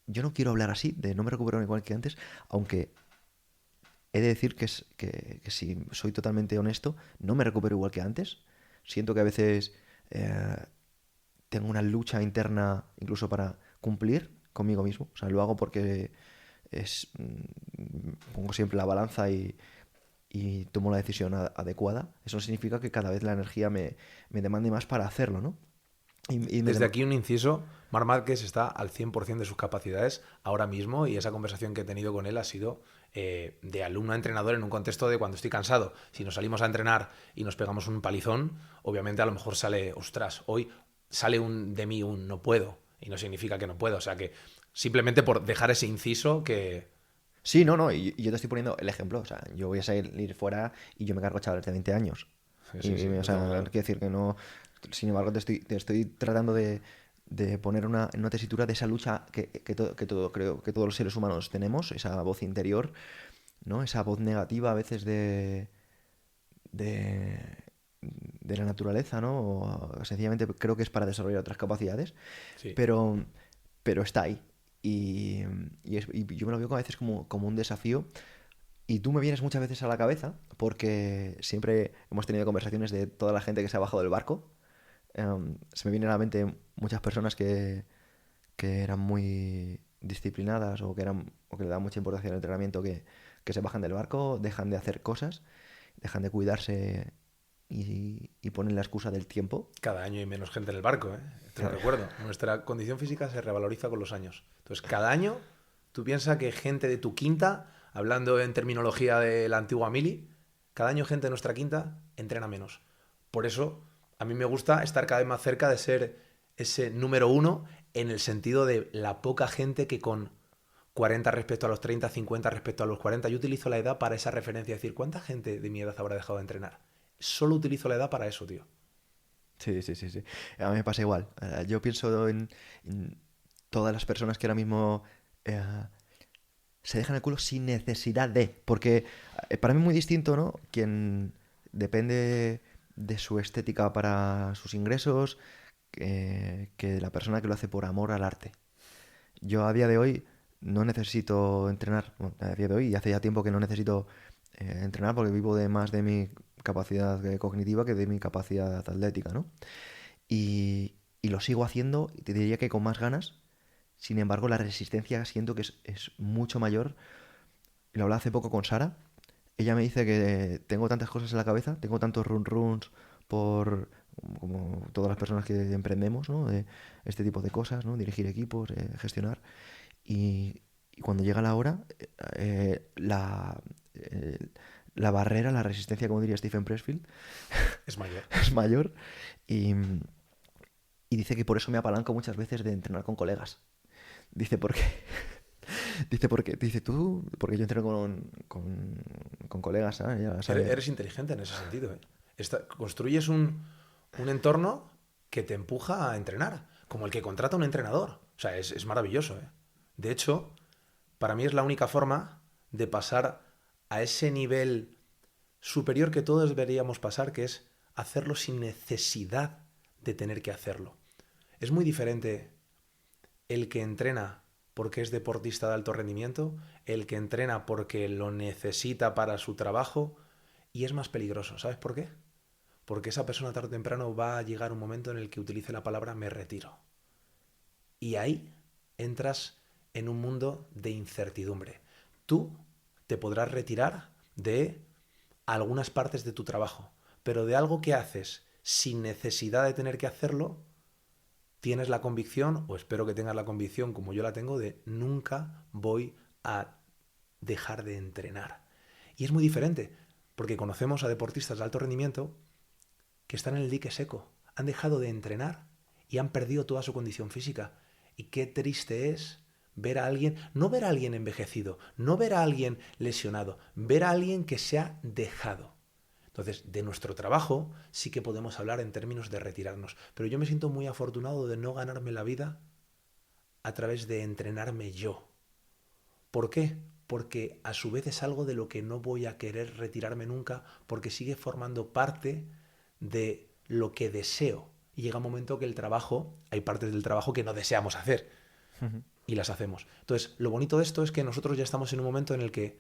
yo no quiero hablar así, de no me recupero igual que antes, aunque he de decir que si soy totalmente honesto, no me recupero igual que antes. Siento que a veces tengo una lucha interna incluso para cumplir conmigo mismo. O sea, lo hago porque pongo siempre la balanza y tomo la decisión adecuada. Eso no significa que cada vez la energía me demande más para hacerlo, ¿no? Desde aquí un inciso, Marc Márquez está al 100% de sus capacidades ahora mismo y esa conversación que he tenido con él ha sido de alumno a entrenador en un contexto de cuando estoy cansado. Si nos salimos a entrenar y nos pegamos un palizón, obviamente a lo mejor sale, ostras, hoy sale de mí un no puedo y no significa que no puedo. O sea que simplemente por dejar ese inciso que... Sí, no, y yo te estoy poniendo el ejemplo. O sea, yo voy a salir fuera y yo me cargo chavales de 20 años. Sí, O sea, claro. quiero decir que no. Sin embargo, te estoy tratando de poner en una tesitura de esa lucha creo que todos los seres humanos tenemos, esa voz interior, ¿no? Esa voz negativa a veces de, de la naturaleza, ¿no? O sencillamente creo que es para desarrollar otras capacidades, Sí. pero, pero está ahí. Y yo me lo veo a veces como un desafío. Y tú me vienes muchas veces a la cabeza porque siempre hemos tenido conversaciones de toda la gente que se ha bajado del barco. Se me vienen a la mente muchas personas que eran muy disciplinadas o que le dan mucha importancia al entrenamiento que se bajan del barco, dejan de hacer cosas, dejan de cuidarse y ponen la excusa del tiempo. Cada año hay menos gente en el barco, ¿eh? Te lo recuerdo. Nuestra condición física se revaloriza con los años. Entonces, cada año tú piensas que gente de tu quinta, hablando en terminología de la antigua mili, cada año gente de nuestra quinta entrena menos. Por eso, a mí me gusta estar cada vez más cerca de ser ese número uno en el sentido de la poca gente que con 40 respecto a los 30, 50 respecto a los 40, yo utilizo la edad para esa referencia, es decir, ¿cuánta gente de mi edad habrá dejado de entrenar? Solo utilizo la edad para eso, tío. Sí. A mí me pasa igual. Yo pienso en todas las personas que ahora mismo eh, se dejan el culo sin necesidad de. Porque para mí es muy distinto, ¿no? Quien depende de su estética para sus ingresos que la persona que lo hace por amor al arte. Yo a día de hoy no necesito entrenar. Bueno, a día de hoy y hace ya tiempo que no necesito entrenar porque vivo de más de mi capacidad cognitiva que de mi capacidad atlética, ¿no? Y lo sigo haciendo y te diría que con más ganas. Sin embargo, la resistencia siento que es mucho mayor. Lo hablaba hace poco con Sara. Ella me dice que tengo tantas cosas en la cabeza, tengo tantos runs por como todas las personas que emprendemos, ¿no? De este tipo de cosas, ¿no? Dirigir equipos, gestionar. Y cuando llega la hora, eh, la barrera, la resistencia, como diría Stephen Pressfield, Es mayor. es mayor. Y, y dice que por eso me apalanco muchas veces de entrenar con colegas. Dice, porque dice tú, porque yo entreno con colegas, ¿sabes? Ya sabe. Eres inteligente en ese sentido, ¿eh? Construyes un entorno que te empuja a entrenar, como el que contrata un entrenador. O sea, es maravilloso, ¿eh? De hecho, para mí es la única forma de pasar a ese nivel superior que todos deberíamos pasar, que es hacerlo sin necesidad de tener que hacerlo. Es muy diferente el que entrena porque es deportista de alto rendimiento, el que entrena porque lo necesita para su trabajo, y es más peligroso. ¿Sabes por qué? Porque esa persona tarde o temprano va a llegar un momento en el que utilice la palabra me retiro. Y ahí entras en un mundo de incertidumbre. Tú te podrás retirar de algunas partes de tu trabajo, pero de algo que haces sin necesidad de tener que hacerlo, tienes la convicción, o espero que tengas la convicción como yo la tengo, de nunca voy a dejar de entrenar. Y es muy diferente, porque conocemos a deportistas de alto rendimiento que están en el dique seco, han dejado de entrenar y han perdido toda su condición física. Y qué triste es ver a alguien, no ver a alguien envejecido, no ver a alguien lesionado, ver a alguien que se ha dejado. Entonces, de nuestro trabajo sí que podemos hablar en términos de retirarnos, pero yo me siento muy afortunado de no ganarme la vida a través de entrenarme yo. ¿Por qué? Porque a su vez es algo de lo que no voy a querer retirarme nunca, porque sigue formando parte de lo que deseo. Y llega un momento que el trabajo, hay partes del trabajo que no deseamos hacer y las hacemos. Entonces, lo bonito de esto es que nosotros ya estamos en un momento en el que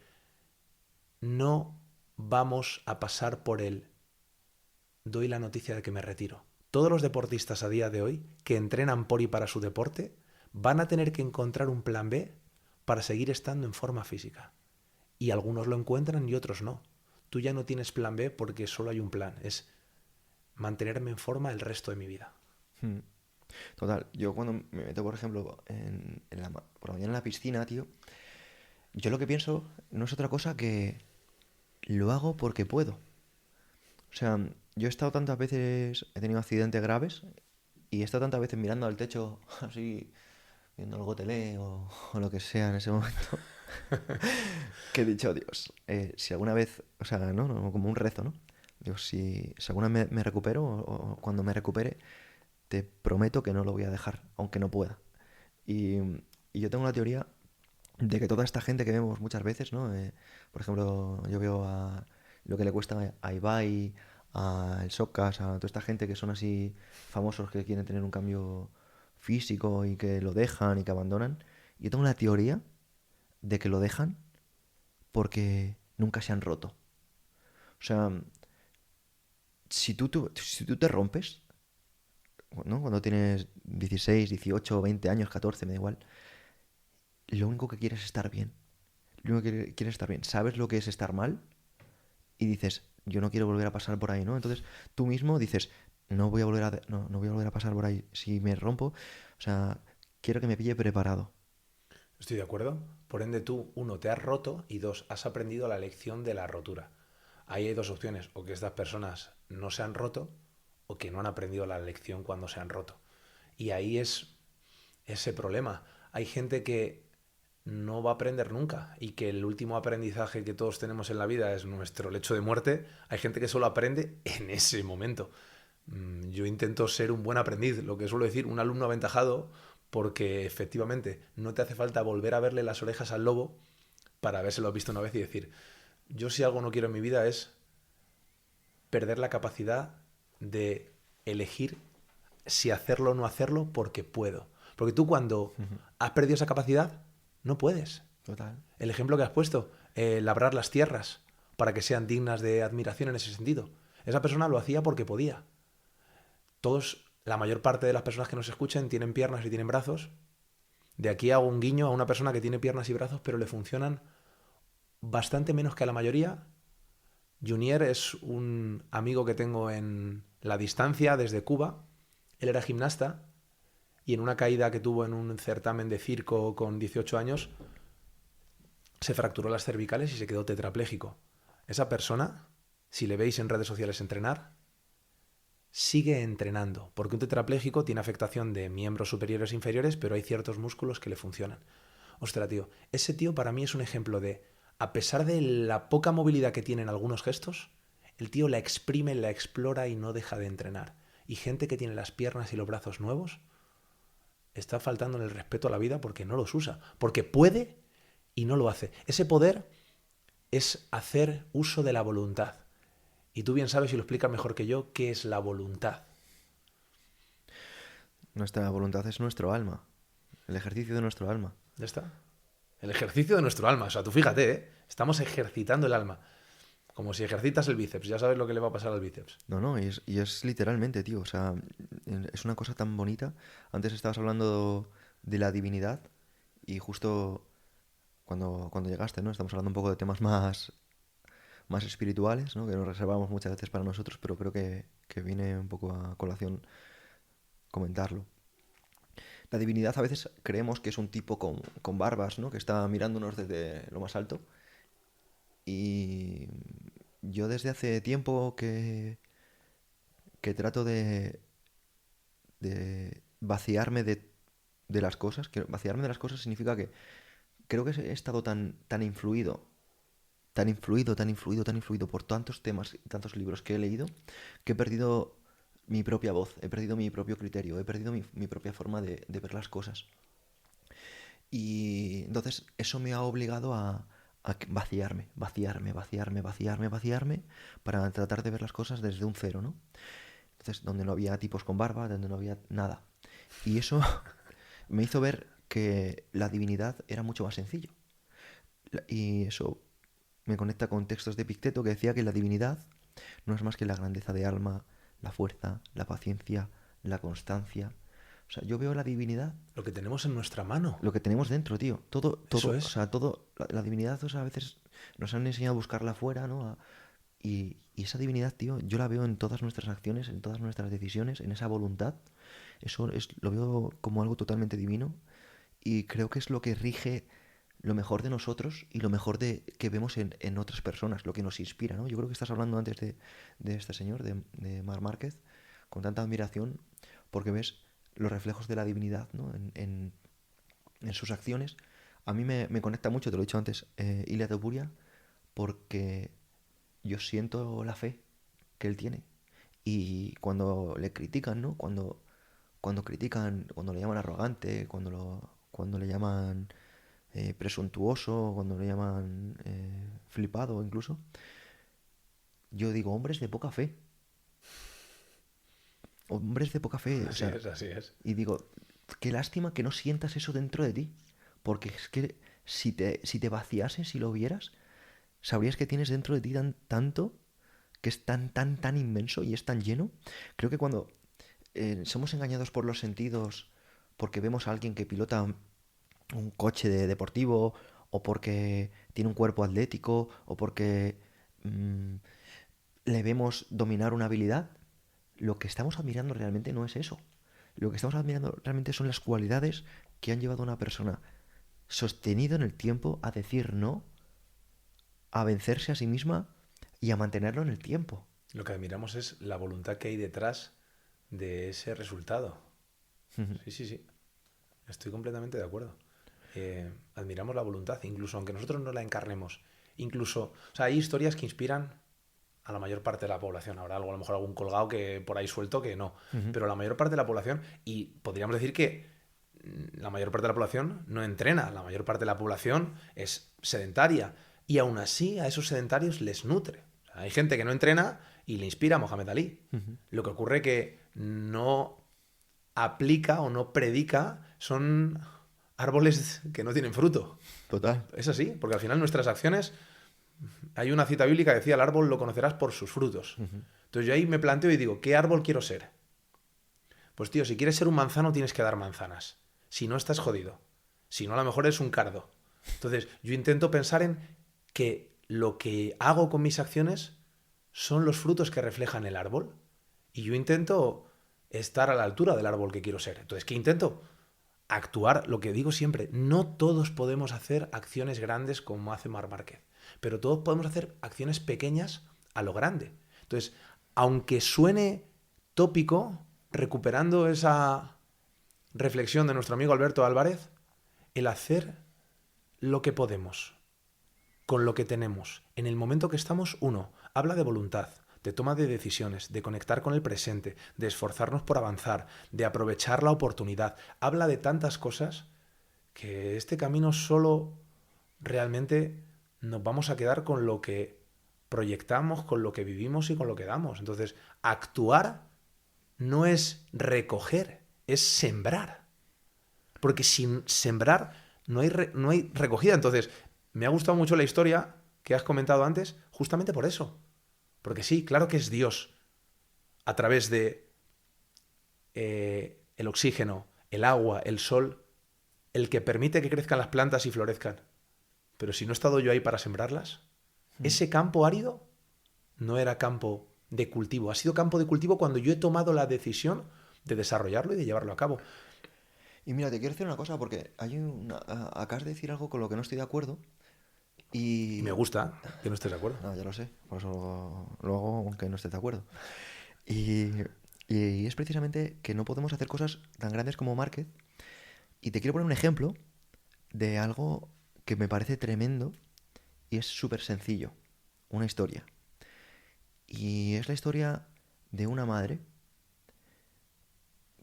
no vamos a pasar por el doy la noticia de que me retiro, Todos los deportistas a día de hoy que entrenan por y para su deporte van a tener que encontrar un plan B para seguir estando en forma física. Y algunos lo encuentran y otros no. Tú ya no tienes plan B porque solo hay un plan. Es mantenerme en forma el resto de mi vida. Mm. Total, yo cuando me meto, por ejemplo, por la mañana en la piscina, tío, yo lo que pienso no es otra cosa que lo hago porque puedo. O sea, yo he estado tantas veces, he tenido accidentes graves y he estado tantas veces mirando al techo, así, viendo algo tele o lo que sea en ese momento, que he dicho, Dios, si alguna vez, o sea, ¿no? Como un rezo, ¿no? Digo, si alguna vez me recupero o cuando me recupere, te prometo que no lo voy a dejar, aunque no pueda. Y, y yo tengo la teoría de que toda esta gente que vemos muchas veces, ¿no? Por ejemplo, yo veo a lo que le cuesta a Ibai, a el Socas, a toda esta gente que son así famosos que quieren tener un cambio físico y que lo dejan y que abandonan. Yo tengo la teoría de que lo dejan porque nunca se han roto. O sea, si tú te rompes, ¿no? Cuando tienes 16, 18, 20 años, 14, me da igual, lo único que quieres es estar bien. Lo único que quieres es estar bien. Sabes lo que es estar mal y dices, yo no quiero volver a pasar por ahí, ¿no? Entonces tú mismo dices, no voy a volver a pasar por ahí. Si me rompo, o sea, quiero que me pille preparado. Estoy de acuerdo. Por ende, tú, uno, te has roto y dos, has aprendido la lección de la rotura. Ahí hay dos opciones, o que estas personas no se han roto o que no han aprendido la lección cuando se han roto. Y ahí es ese problema. Hay gente que no va a aprender nunca y que el último aprendizaje que todos tenemos en la vida es nuestro lecho de muerte. Hay gente que solo aprende en ese momento. Yo intento ser un buen aprendiz, lo que suelo decir, un alumno aventajado, porque efectivamente no te hace falta volver a verle las orejas al lobo para habérselo visto una vez y decir, yo si algo no quiero en mi vida es perder la capacidad de elegir si hacerlo o no hacerlo porque puedo. Porque tú cuando has perdido esa capacidad, no puedes. Total. El ejemplo que has puesto, labrar las tierras para que sean dignas de admiración en ese sentido. Esa persona lo hacía porque podía. Todos, la mayor parte de las personas que nos escuchen tienen piernas y tienen brazos. De aquí hago un guiño a una persona que tiene piernas y brazos, pero le funcionan bastante menos que a la mayoría. Junier es un amigo que tengo en la distancia desde Cuba. Él era gimnasta y en una caída que tuvo en un certamen de circo con 18 años se fracturó las cervicales y se quedó tetrapléjico. Esa persona, si le veis en redes sociales entrenar, sigue entrenando, porque un tetrapléjico tiene afectación de miembros superiores e inferiores, pero hay ciertos músculos que le funcionan. Ostras, tío, ese tío para mí es un ejemplo de, a pesar de la poca movilidad que tiene en algunos gestos, el tío la exprime, la explora y no deja de entrenar. Y gente que tiene las piernas y los brazos nuevos está faltando en el respeto a la vida porque no los usa, porque puede y no lo hace. Ese poder es hacer uso de la voluntad. Y tú bien sabes y lo explicas mejor que yo qué es la voluntad. Nuestra voluntad es nuestro alma. El ejercicio de nuestro alma. ¿Ya está? El ejercicio de nuestro alma. O sea, tú fíjate, ¿eh? Estamos ejercitando el alma. Como si ejercitas el bíceps. Ya sabes lo que le va a pasar al bíceps. No, y es literalmente, tío. O sea, es una cosa tan bonita. Antes estabas hablando de la divinidad y justo cuando llegaste, ¿no? Estamos hablando un poco de temas más espirituales, ¿no? Que nos reservamos muchas veces para nosotros, pero creo que viene un poco a colación comentarlo. La divinidad a veces creemos que es un tipo con barbas, ¿no? Que está mirándonos desde lo más alto. Y yo desde hace tiempo que trato de vaciarme de las cosas. Que vaciarme de las cosas significa que creo que he estado tan influido, tan influido por tantos temas y tantos libros que he leído, que he perdido mi propia voz, he perdido mi propio criterio, he perdido mi propia forma de ver las cosas. Y entonces eso me ha obligado a vaciarme para tratar de ver las cosas desde un cero, ¿no? Entonces, donde no había tipos con barba, donde no había nada. Y eso me hizo ver que la divinidad era mucho más sencillo. Y eso me conecta con textos de Epicteto que decía que la divinidad no es más que la grandeza de alma la fuerza, la paciencia, la constancia. O sea, yo veo la divinidad, Lo que tenemos en nuestra mano. lo que tenemos dentro, tío. Todo, Eso todo, o es. sea, todo, la divinidad, o sea, a veces nos han enseñado a buscarla afuera, ¿no? Y esa divinidad, tío, yo la veo en todas nuestras acciones, en todas nuestras decisiones, en esa voluntad. Eso es, lo veo como algo totalmente divino y creo que es lo que rige lo mejor de nosotros y lo mejor de que vemos en otras personas, lo que nos inspira, ¿no? Yo creo que estás hablando antes de este señor, de Marc Márquez, con tanta admiración, porque ves los reflejos de la divinidad, ¿no? En sus acciones. A mí me conecta mucho, te lo he dicho antes, Ilia Topuria, porque yo siento la fe que él tiene. Y cuando le critican, ¿no? Cuando critican, cuando le llaman arrogante, cuando le llaman presuntuoso, cuando le llaman flipado incluso, yo digo, hombres de poca fe, hombres de poca fe, o Así sea, es, así es. y digo, qué lástima que no sientas eso dentro de ti, porque es que si te vaciases, si lo vieras, sabrías que tienes dentro de ti tanto, que es tan inmenso y es tan lleno. Creo que cuando somos engañados por los sentidos, porque vemos a alguien que pilota un coche deportivo, o porque tiene un cuerpo atlético, o porque mm, le vemos dominar una habilidad, lo que estamos admirando realmente no es eso. Lo que estamos admirando realmente son las cualidades que han llevado a una persona sostenido en el tiempo a decir no, a vencerse a sí misma y a mantenerlo en el tiempo. Lo que admiramos es la voluntad que hay detrás de ese resultado. Sí, sí, sí. Estoy completamente de acuerdo. Admiramos la voluntad, incluso aunque nosotros no la encarnemos. Incluso, o sea, hay historias que inspiran a la mayor parte de la población. Habrá algo, a lo mejor algún colgado que por ahí suelto que no. Pero la mayor parte de la población, y podríamos decir que la mayor parte de la población no entrena, la mayor parte de la población es sedentaria. Y aún así a esos sedentarios les nutre. O sea, hay gente que no entrena y le inspira a Mohamed Ali. Lo que ocurre que no aplica o no predica son árboles que no tienen fruto. Total. Es así, porque al final nuestras acciones, hay una cita bíblica que decía, el árbol lo conocerás por sus frutos. Entonces yo ahí me planteo y digo, ¿qué árbol quiero ser? Pues tío, si quieres ser un manzano tienes que dar manzanas. Si no, estás jodido. Si no, a lo mejor es un cardo. Entonces yo intento pensar en que lo que hago con mis acciones son los frutos que reflejan el árbol. Y yo intento estar a la altura del árbol que quiero ser. Entonces, ¿qué intento? Actuar, lo que digo siempre, no todos podemos hacer acciones grandes como hace Marc Márquez, pero todos podemos hacer acciones pequeñas a lo grande. Entonces, aunque suene tópico, recuperando esa reflexión de nuestro amigo Alberto Álvarez, el hacer lo que podemos, con lo que tenemos, en el momento que estamos, uno, habla de voluntad, de toma de decisiones, de conectar con el presente, de esforzarnos por avanzar, de aprovechar la oportunidad. Habla de tantas cosas que este camino solo realmente nos vamos a quedar con lo que proyectamos, con lo que vivimos y con lo que damos. Entonces, actuar no es recoger, es sembrar. Porque sin sembrar no hay recogida. Entonces, me ha gustado mucho la historia que has comentado antes, justamente por eso. Porque sí, claro que es Dios, a través de el oxígeno, el agua, el sol, el que permite que crezcan las plantas y florezcan. Pero si no he estado yo ahí para sembrarlas, ese campo árido no era campo de cultivo. Ha sido campo de cultivo cuando yo he tomado la decisión de desarrollarlo y de llevarlo a cabo. Y mira, te quiero decir una cosa, porque acabas de decir algo con lo que no estoy de acuerdo. Y me Y. gusta que no estés de acuerdo. No, ya lo sé, por eso lo hago aunque no estés de acuerdo. Y, y es precisamente que no podemos hacer cosas tan grandes como Márquez. Y te quiero poner un ejemplo de algo que me parece tremendo y es súper sencillo. Una historia. Y es la historia de una madre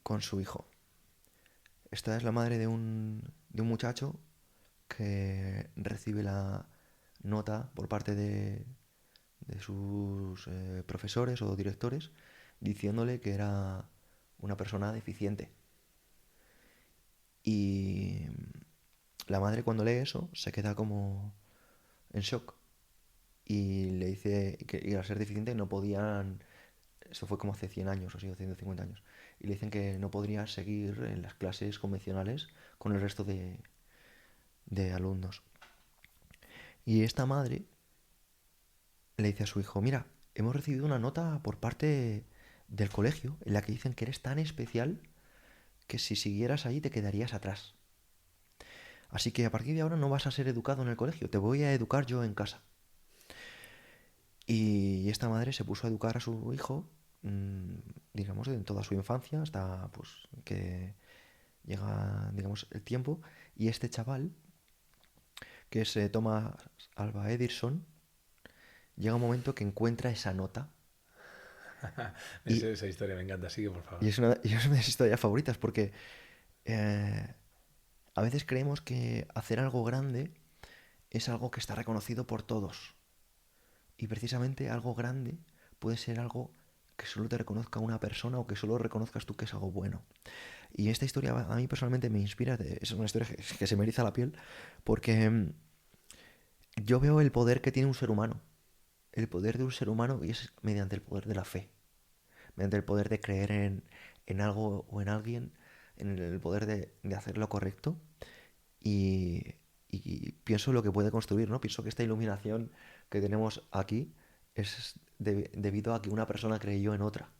con su hijo. Esta es la madre de un muchacho que recibe la nota por parte de sus profesores o directores diciéndole que era una persona deficiente. Y la madre cuando lee eso se queda como en shock y le dice que al ser deficiente no podían Esto fue como hace 100 años o sí, o 150 años. Y le dicen que no podría seguir en las clases convencionales con el resto de alumnos. Y esta madre le dice a su hijo, mira, hemos recibido una nota por parte del colegio en la que dicen que eres tan especial que si siguieras ahí te quedarías atrás. Así que a partir de ahora no vas a ser educado en el colegio, te voy a educar yo en casa. Y esta madre se puso a educar a su hijo, digamos, en toda su infancia, hasta pues que llega, digamos, el tiempo. Y este chaval, que es Thomas Alva Edison, llega un momento que encuentra esa nota. Y, Esa historia me encanta, sigue por favor. y es una de mis historias favoritas porque eh, a veces creemos que hacer algo grande es algo que está reconocido por todos. Y precisamente algo grande puede ser algo que solo te reconozca una persona o que solo reconozcas tú que es algo bueno. Y esta historia a mí personalmente me inspira, es una historia que se me eriza la piel, porque yo veo el poder que tiene un ser humano. El poder de un ser humano y es mediante el poder de la fe. Mediante el poder de creer en algo o en alguien, en el poder de hacer lo correcto. Y pienso lo que puede construir, ¿no? Pienso que esta iluminación que tenemos aquí es debido a que una persona creyó en otra.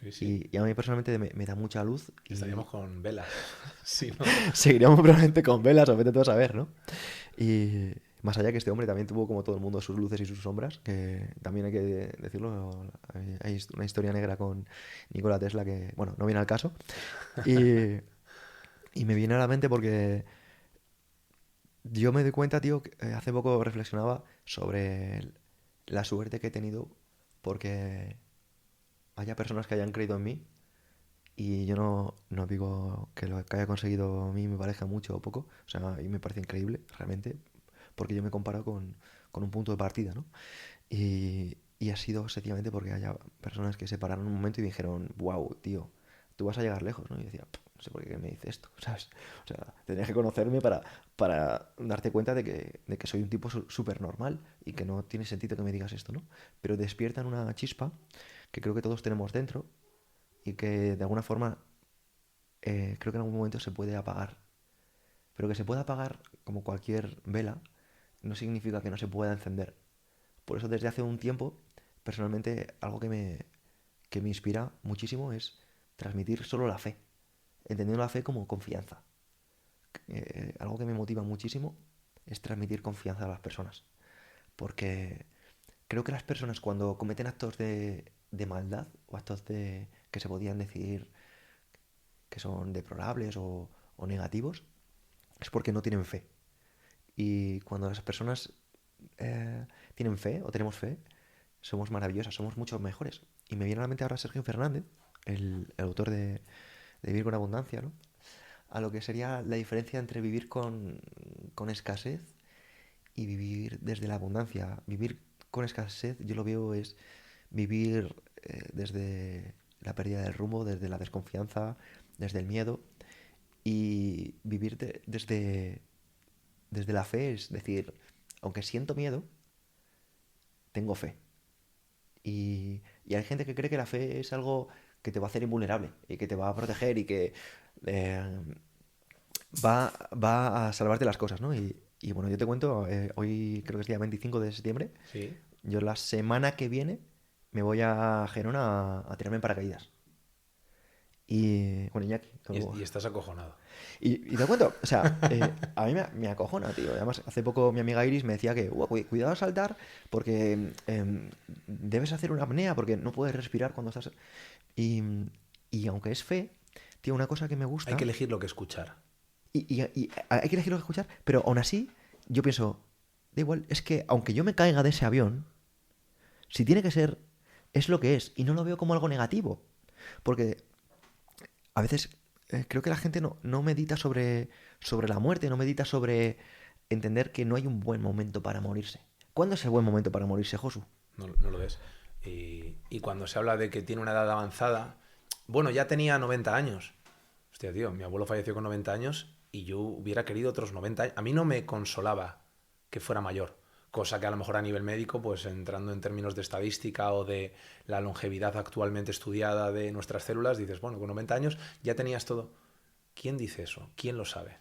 Sí, sí. Y a mí personalmente me da mucha luz Estaríamos y con velas. Sí, ¿no? seguiríamos probablemente con velas o vete tú a saber, ¿no? Y más allá que este hombre también tuvo como todo el mundo sus luces y sus sombras, que también hay que decirlo, hay una historia negra con Nikola Tesla que, bueno, no viene al caso. Y, y me viene a la mente porque yo me doy cuenta, tío, que hace poco reflexionaba sobre la suerte que he tenido porque haya personas que hayan creído en mí y yo no digo que lo que haya conseguido a mí me parezca mucho o poco, o sea, a mí me parece increíble, realmente, porque yo me comparo con un punto de partida, ¿no? Y ha sido sencillamente porque haya personas que se pararon un momento y dijeron, wow, tío, tú vas a llegar lejos, ¿no? Y yo decía, no sé por qué me dice esto, ¿sabes? O sea, tendrías que conocerme para darte cuenta de que soy un tipo súper normal y que no tiene sentido que me digas esto, ¿no? Pero despiertan una chispa que creo que todos tenemos dentro y que de alguna forma creo que en algún momento se puede apagar. Pero que se pueda apagar como cualquier vela no significa que no se pueda encender. Por eso desde hace un tiempo, personalmente, algo que me inspira muchísimo es transmitir solo la fe, entendiendo la fe como confianza. Algo que me motiva muchísimo es transmitir confianza a las personas, porque creo que las personas cuando cometen actos de maldad o actos que se podían decir que son deplorables o negativos, es porque no tienen fe. Y cuando las personas tienen fe o tenemos fe, somos maravillosas, somos mucho mejores. Y me viene a la mente ahora Sergio Fernández, el autor de Vivir con Abundancia, ¿no? A lo que sería la diferencia entre vivir con escasez y vivir desde la abundancia. Vivir con escasez yo lo veo es vivir desde la pérdida del rumbo, desde la desconfianza, desde el miedo. Y vivir desde la fe es decir, aunque siento miedo, tengo fe. Y hay gente que cree que la fe es algo que te va a hacer invulnerable y que te va a proteger y que eh, va a salvarte las cosas, ¿no? Y bueno, yo te cuento, hoy creo que es día 25 de septiembre, Sí. yo la semana que viene me voy a Gerona a tirarme en paracaídas. Y bueno, Iñaki, Y estás acojonado. y te cuento, o sea, a mí me acojona, tío. Además, hace poco mi amiga Iris me decía que, cuidado al saltar porque debes hacer una apnea porque no puedes respirar cuando estás... Y, y aunque es fe, tío, una cosa que me Hay gusta, que elegir lo que escuchar. y hay que elegir lo que escuchar, pero aún así, yo pienso, da igual, es que aunque yo me caiga de ese avión, si tiene que ser, es lo que es, y no lo veo como algo negativo. Porque a veces creo que la gente no medita sobre la muerte, no medita sobre entender que no hay un buen momento para morirse. ¿Cuándo es el buen momento para morirse, Josu? No, no lo es. Y cuando se habla de que tiene una edad avanzada, bueno, ya tenía 90 años. Hostia, tío, mi abuelo falleció con 90 años y yo hubiera querido otros 90 años. A mí no me consolaba que fuera mayor. cosa que a lo mejor a nivel médico, pues entrando en términos de estadística o de la longevidad actualmente estudiada de nuestras células, dices, bueno, con 90 años ya tenías todo. ¿Quién dice eso? ¿Quién lo sabe?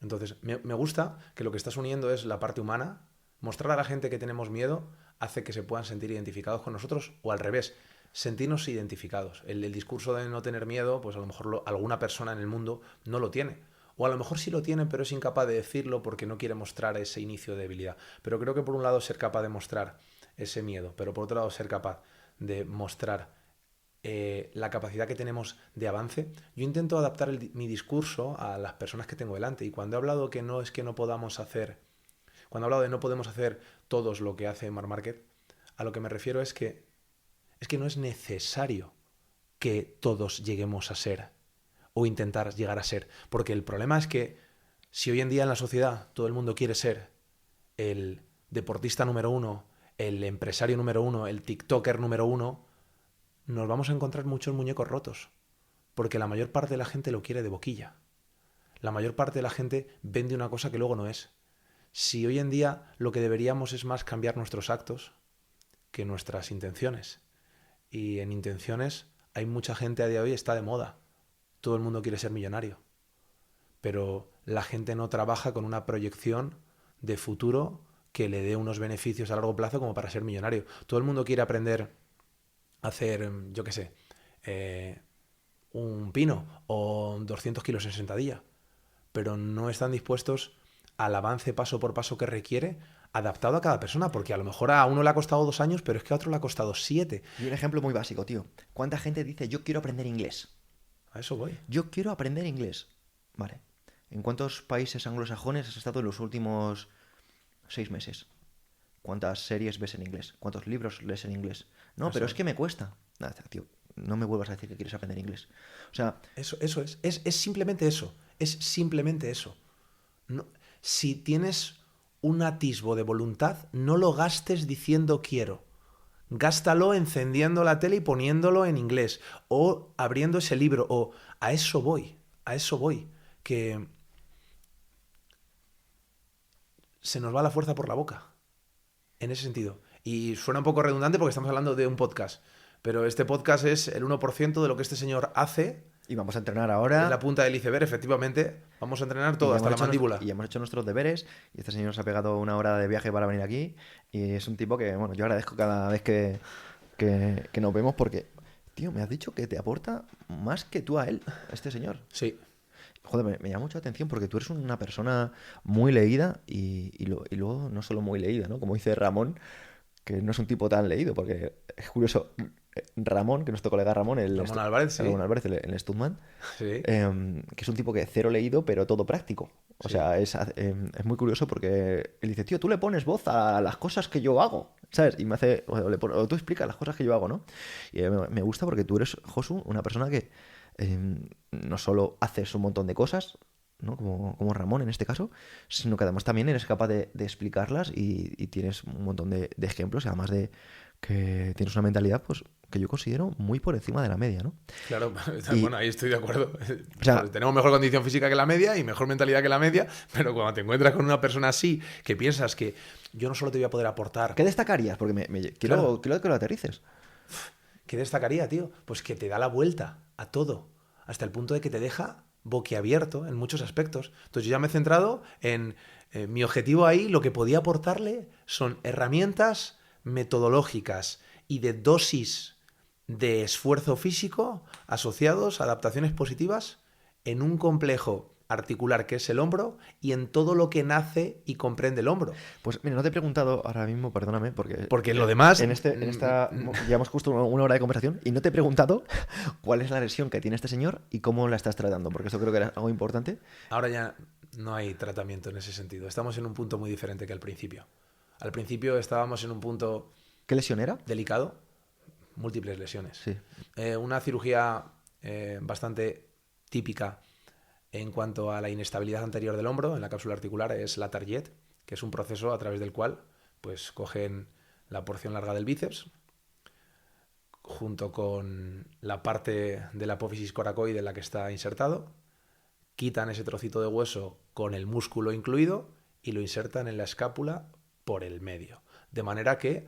Entonces, me gusta que lo que estás uniendo es la parte humana. Mostrar a la gente que tenemos miedo hace que se puedan sentir identificados con nosotros, o al revés, sentirnos identificados. El discurso de no tener miedo, pues a lo mejor alguna persona en el mundo no lo tiene. O a lo mejor sí lo tiene, pero es incapaz de decirlo porque no quiere mostrar ese inicio de debilidad. Pero creo que por un lado ser capaz de mostrar ese miedo, pero por otro lado ser capaz de mostrar la capacidad que tenemos de avance. Yo intento adaptar mi discurso a las personas que tengo delante. Y cuando he hablado que no es que no podamos hacer, cuando he hablado de no podemos hacer todos lo que hace Marc Márquez, a lo que me refiero es que no es necesario que todos lleguemos a ser o intentar llegar a ser. Porque el problema es que si hoy en día en la sociedad todo el mundo quiere ser el deportista número uno, el empresario número uno, el TikToker número uno, nos vamos a encontrar muchos muñecos rotos. Porque la mayor parte de la gente lo quiere de boquilla. La mayor parte de la gente vende una cosa que luego no es. Si hoy en día lo que deberíamos es más cambiar nuestros actos que nuestras intenciones. Y en intenciones hay mucha gente a día de hoy está de moda. Todo el mundo quiere ser millonario. Pero la gente no trabaja con una proyección de futuro que le dé unos beneficios a largo plazo como para ser millonario. Todo el mundo quiere aprender a hacer, yo qué sé, un pino o 200 kilos en sentadilla. Pero no están dispuestos al avance paso por paso que requiere, adaptado a cada persona, porque a lo mejor a uno le ha costado 2 años, pero es que a otro le ha costado 7. Y un ejemplo muy básico, tío. ¿Cuánta gente dice, yo quiero aprender inglés? A eso voy. Yo quiero aprender inglés. Vale. ¿En cuántos países anglosajones has estado en los últimos 6 meses? ¿Cuántas series ves en inglés? ¿Cuántos libros lees en inglés? No, pero es que me cuesta. Nada, tío, no me vuelvas a decir que quieres aprender inglés. O sea... Eso es. Es simplemente eso. Es simplemente eso. No, si tienes un atisbo de voluntad, no lo gastes diciendo quiero. Gástalo encendiendo la tele y poniéndolo en inglés. O abriendo ese libro. O a eso voy. A eso voy. Que se nos va la fuerza por la boca. En ese sentido. Y suena un poco redundante porque estamos hablando de un podcast. Pero este podcast es el 1% de lo que este señor hace. Y vamos a entrenar ahora. Es la punta del iceberg, efectivamente. Vamos a entrenar todo, hasta la mandíbula. Y hemos hecho nuestros deberes. Y este señor se ha pegado 1 hora de viaje para venir aquí. Y es un tipo que, bueno, yo agradezco cada vez que nos vemos porque, tío, me has dicho que te aporta más que tú a él, este señor. Sí. Joder, me llama mucho la atención porque tú eres una persona muy leída y luego no solo muy leída, ¿no? Como dice Ramón, que no es un tipo tan leído, porque es curioso. Ramón, que nuestro colega Ramón, Ramón Álvarez, sí. Ramón Álvarez, el Studman, Sí. Que es un tipo que cero leído, pero todo práctico. O Sí. sea, es muy curioso porque él dice, tío, tú le pones voz a las cosas que yo hago, ¿sabes? Y me hace, o tú explicas las cosas que yo hago, ¿no? Y me gusta porque tú eres, Josu, una persona que no solo haces un montón de cosas, ¿no? Como Ramón en este caso, sino que además también eres capaz de explicarlas y tienes un montón de ejemplos, y además de que tienes una mentalidad, pues, que yo considero muy por encima de la media, ¿no? Claro, Y- bueno, ahí estoy de acuerdo. O sea- Pues tenemos mejor condición física que la media y mejor mentalidad que la media, pero cuando te encuentras con una persona así, que piensas que yo no solo te voy a poder aportar... ¿Qué destacarías? Porque quiero que lo aterrices. ¿Qué destacaría, tío? Pues que te da la vuelta a todo, hasta el punto de que te deja boquiabierto en muchos aspectos. Entonces yo ya me he centrado en mi objetivo ahí, lo que podía aportarle son herramientas metodológicas y de dosis de esfuerzo físico asociados a adaptaciones positivas en un complejo articular que es el hombro y en todo lo que nace y comprende el hombro. Pues mira, no te he preguntado ahora mismo, perdóname, Porque lo demás... en esta llevamos justo 1 hora de conversación y no te he preguntado cuál es la lesión que tiene este señor y cómo la estás tratando, porque eso creo que era algo importante. Ahora ya no hay tratamiento en ese sentido. Estamos en un punto muy diferente que al principio. Al principio estábamos en un punto ¿Qué lesión era? delicado, múltiples lesiones. Sí. Una cirugía bastante típica en cuanto a la inestabilidad anterior del hombro en la cápsula articular es la target, que es un proceso a través del cual pues cogen la porción larga del bíceps junto con la parte de la apófisis coracoide en la que está insertado, quitan ese trocito de hueso con el músculo incluido y lo insertan en la escápula por el medio. De manera que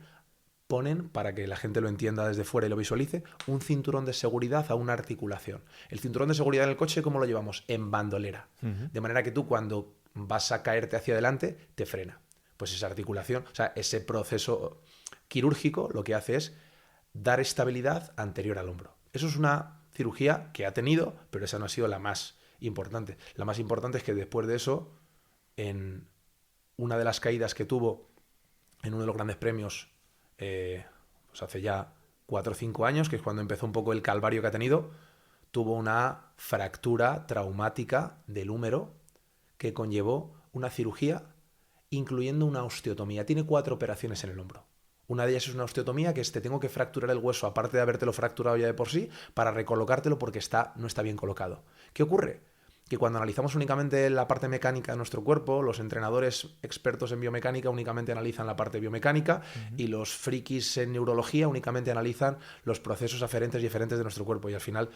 ponen, para que la gente lo entienda desde fuera y lo visualice, un cinturón de seguridad a una articulación. El cinturón de seguridad en el coche, ¿cómo lo llevamos? En bandolera. De manera que tú cuando vas a caerte hacia adelante, te frena. Pues esa articulación, o sea, ese proceso quirúrgico lo que hace es dar estabilidad anterior al hombro. Eso es una cirugía que ha tenido, pero esa no ha sido la más importante. La más importante es que después de eso, en una de las caídas que tuvo en uno de los grandes premios, pues hace ya 4 o 5 años, que es cuando empezó un poco el calvario que ha tenido, tuvo una fractura traumática del húmero que conllevó una cirugía incluyendo una osteotomía. Tiene 4 operaciones en el hombro. Una de ellas es una osteotomía, que es te tengo que fracturar el hueso, aparte de habértelo fracturado ya de por sí, para recolocártelo porque no está bien colocado. ¿Qué ocurre? Que cuando analizamos únicamente la parte mecánica de nuestro cuerpo, los entrenadores expertos en biomecánica únicamente analizan la parte biomecánica y los frikis en neurología únicamente analizan los procesos aferentes y eferentes de nuestro cuerpo. Y al final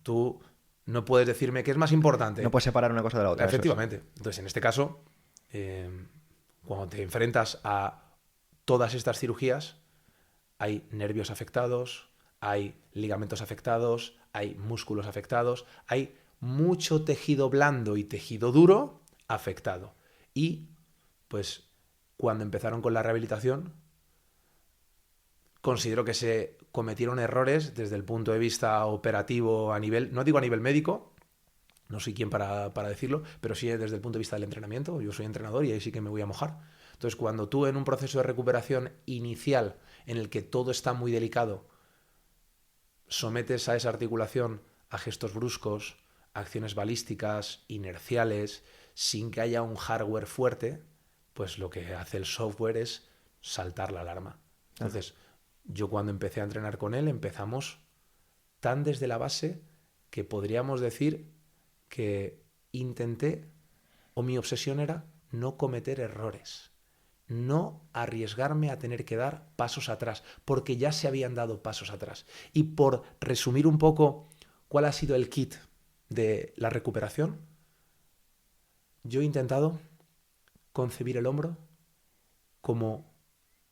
tú no puedes decirme qué es más importante. No puedes separar una cosa de la otra. Efectivamente. Entonces, en este caso, cuando te enfrentas a todas estas cirugías, hay nervios afectados, hay ligamentos afectados, hay músculos afectados, hay mucho tejido blando y tejido duro afectado. Y, pues, cuando empezaron con la rehabilitación, considero que se cometieron errores desde el punto de vista operativo a nivel, no digo a nivel médico, no soy quien para decirlo, pero sí desde el punto de vista del entrenamiento. Yo soy entrenador y ahí sí que me voy a mojar. Entonces, cuando tú en un proceso de recuperación inicial en el que todo está muy delicado, sometes a esa articulación a gestos bruscos, acciones balísticas, inerciales, sin que haya un hardware fuerte, pues lo que hace el software es saltar la alarma. Entonces, yo cuando empecé a entrenar con él, empezamos tan desde la base que podríamos decir que intenté, o mi obsesión era no cometer errores, no arriesgarme a tener que dar pasos atrás, porque ya se habían dado pasos atrás. Y por resumir un poco cuál ha sido el kit de la recuperación, yo he intentado concebir el hombro como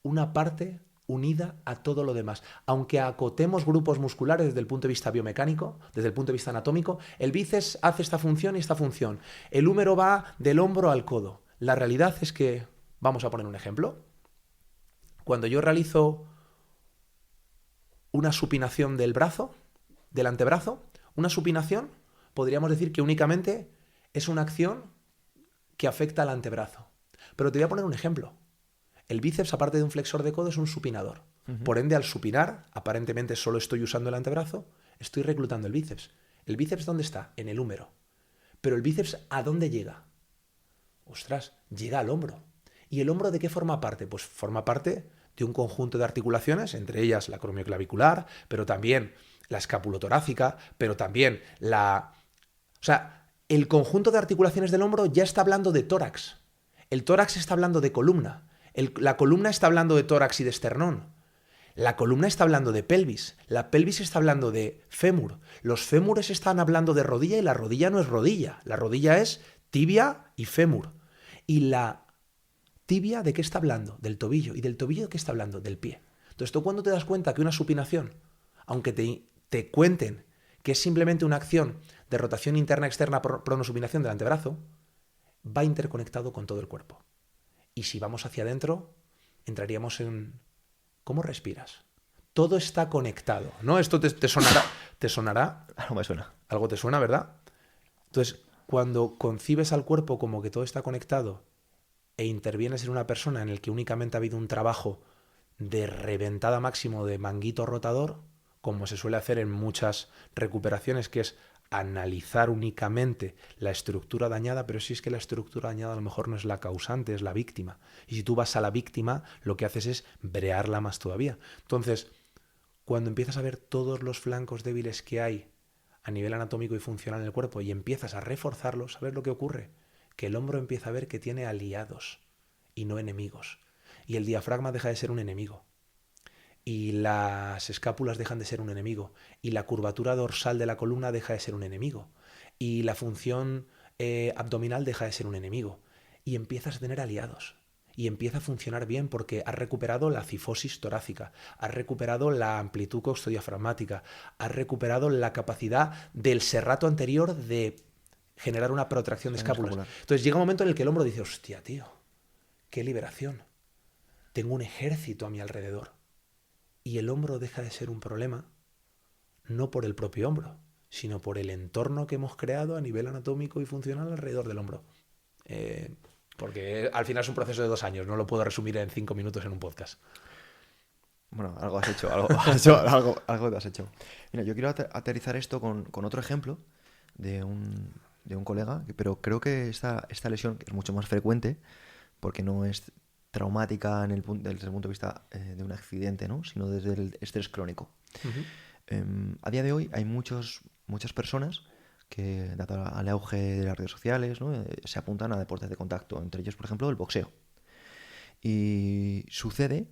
una parte unida a todo lo demás. Aunque acotemos grupos musculares desde el punto de vista biomecánico, desde el punto de vista anatómico, el bíceps hace esta función y esta función. El húmero va del hombro al codo. La realidad es que, vamos a poner un ejemplo, cuando yo realizo una supinación del brazo, del antebrazo, una supinación, podríamos decir que únicamente es una acción que afecta al antebrazo. Pero te voy a poner un ejemplo. El bíceps, aparte de un flexor de codo, es un supinador. Por ende, al supinar, aparentemente solo estoy usando el antebrazo, estoy reclutando el bíceps. ¿El bíceps dónde está? En el húmero. Pero el bíceps, ¿a dónde llega? Ostras, llega al hombro. ¿Y el hombro de qué forma parte? Pues forma parte de un conjunto de articulaciones, entre ellas la acromioclavicular, pero también la escapulotorácica, pero también la... O sea, el conjunto de articulaciones del hombro ya está hablando de tórax. El tórax está hablando de columna. La columna está hablando de tórax y de esternón. La columna está hablando de pelvis. La pelvis está hablando de fémur. Los fémures están hablando de rodilla y la rodilla no es rodilla. La rodilla es tibia y fémur. Y la tibia, ¿de qué está hablando? Del tobillo. ¿Y del tobillo de qué está hablando? Del pie. Entonces, ¿tú cuándo te das cuenta que una supinación, aunque te cuenten que es simplemente una acción de rotación interna-externa pronosupinación del antebrazo, va interconectado con todo el cuerpo? Y si vamos hacia adentro, entraríamos en ¿cómo respiras? Todo está conectado, ¿no? Esto te sonará. ¿Te sonará? Algo me suena. Algo te suena, ¿verdad? Entonces, cuando concibes al cuerpo como que todo está conectado e intervienes en una persona en el que únicamente ha habido un trabajo de reventada máximo de manguito rotador, como se suele hacer en muchas recuperaciones, que es analizar únicamente la estructura dañada, pero si es que la estructura dañada a lo mejor no es la causante, es la víctima. Y si tú vas a la víctima, lo que haces es brearla más todavía. Entonces, cuando empiezas a ver todos los flancos débiles que hay a nivel anatómico y funcional en el cuerpo y empiezas a reforzarlos, ¿sabes lo que ocurre? Que el hombro empieza a ver que tiene aliados y no enemigos. Y el diafragma deja de ser un enemigo. Y las escápulas dejan de ser un enemigo, y la curvatura dorsal de la columna deja de ser un enemigo, y la función abdominal deja de ser un enemigo, y empiezas a tener aliados. y empieza a funcionar bien porque has recuperado la cifosis torácica, has recuperado la amplitud costodiafragmática, has recuperado la capacidad del serrato anterior de generar una protracción de escápulas. Entonces llega un momento en el que el hombro dice, hostia, tío, qué liberación. Tengo un ejército a mi alrededor. Y el hombro deja de ser un problema, no por el propio hombro, sino por el entorno que hemos creado a nivel anatómico y funcional alrededor del hombro. Porque al final es un proceso de 2 años, no lo puedo resumir en 5 minutos en un podcast. Bueno, algo has hecho, algo te has hecho. Mira, yo quiero aterrizar esto con otro ejemplo de un colega, pero creo que esta lesión es mucho más frecuente porque no es traumática desde el punto de vista de un accidente, ¿no? Sino desde el estrés crónico. A día de hoy hay muchas personas que, dado al auge de las redes sociales, ¿no? Se apuntan a deportes de contacto, entre ellos, por ejemplo, el boxeo. Y sucede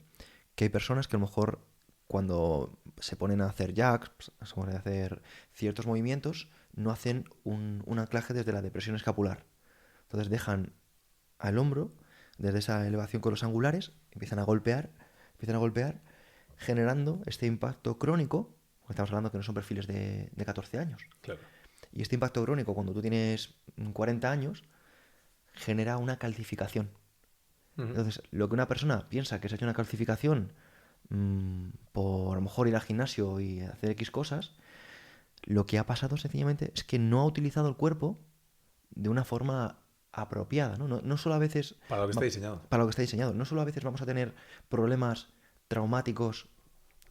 que hay personas que a lo mejor cuando se ponen a hacer jacks, se ponen a hacer ciertos movimientos, no hacen un anclaje desde la depresión escapular. Entonces dejan al hombro, desde esa elevación con los angulares, empiezan a golpear, generando este impacto crónico, porque estamos hablando que no son perfiles de 14 años. Claro. Y este impacto crónico, cuando tú tienes 40 años, genera una calcificación. Entonces, lo que una persona piensa que se ha hecho una calcificación por a lo mejor ir al gimnasio y hacer X cosas, lo que ha pasado sencillamente es que no ha utilizado el cuerpo de una forma apropiada, ¿no? No solo a veces... Para lo que está diseñado. Para lo que está diseñado. No solo a veces vamos a tener problemas traumáticos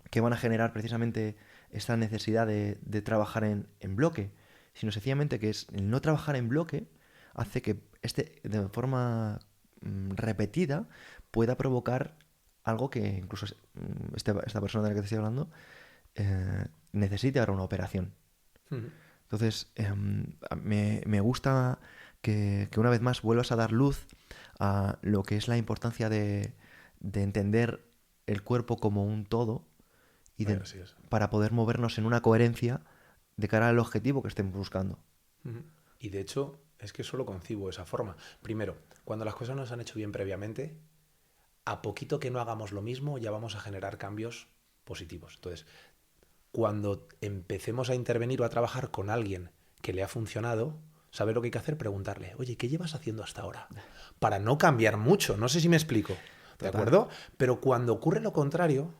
que van a generar precisamente esta necesidad de trabajar en bloque, sino sencillamente que es el no trabajar en bloque hace que de forma repetida pueda provocar algo que incluso esta persona de la que te estoy hablando necesite ahora una operación. Entonces, me gusta que una vez más vuelvas a dar luz a lo que es la importancia de entender el cuerpo como un todo y para poder movernos en una coherencia de cara al objetivo que estemos buscando. Y de hecho, es que solo concibo esa forma. Primero, cuando las cosas nos han hecho bien previamente, a poquito que no hagamos lo mismo, ya vamos a generar cambios positivos. Entonces, cuando empecemos a intervenir o a trabajar con alguien que le ha funcionado, saber lo que hay que hacer, preguntarle, oye, ¿qué llevas haciendo hasta ahora? Para no cambiar mucho, no sé si me explico, ¿de acuerdo? Pero cuando ocurre lo contrario,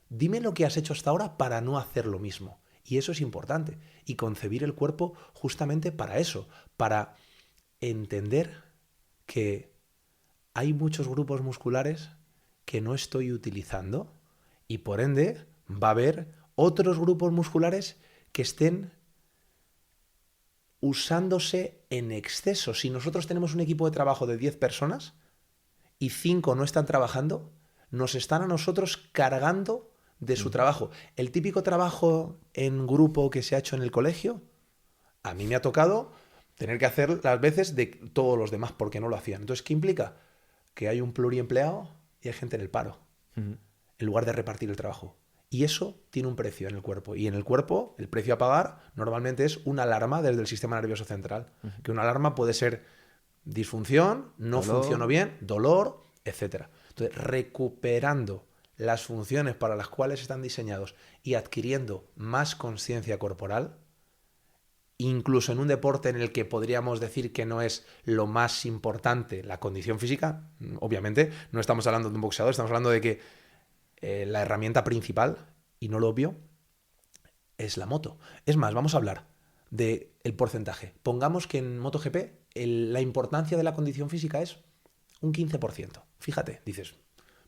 dime lo que has hecho hasta ahora para no hacer lo mismo. Y eso es importante. Y concebir el cuerpo justamente para eso, para entender que hay muchos grupos musculares que no estoy utilizando y por ende va a haber otros grupos musculares que estén usándose en exceso. Si nosotros tenemos un equipo de trabajo de 10 personas y 5 no están trabajando, nos están a nosotros cargando de su trabajo. El típico trabajo en grupo que se ha hecho en el colegio, a mí me ha tocado tener que hacer las veces de todos los demás porque no lo hacían. Entonces, ¿qué implica? Que hay un pluriempleado y hay gente en el paro, en lugar de repartir el trabajo. Y eso tiene un precio en el cuerpo. Y en el cuerpo, el precio a pagar normalmente es una alarma desde el sistema nervioso central. Que una alarma puede ser disfunción, no funcionó bien, dolor, etc. Entonces, recuperando las funciones para las cuales están diseñados y adquiriendo más conciencia corporal, incluso en un deporte en el que podríamos decir que no es lo más importante la condición física, obviamente no estamos hablando de un boxeador, estamos hablando de que la herramienta principal, y no lo obvio, es la moto. Es más, vamos a hablar del porcentaje. Pongamos que en MotoGP la importancia de la condición física es un 15%. Fíjate, dices,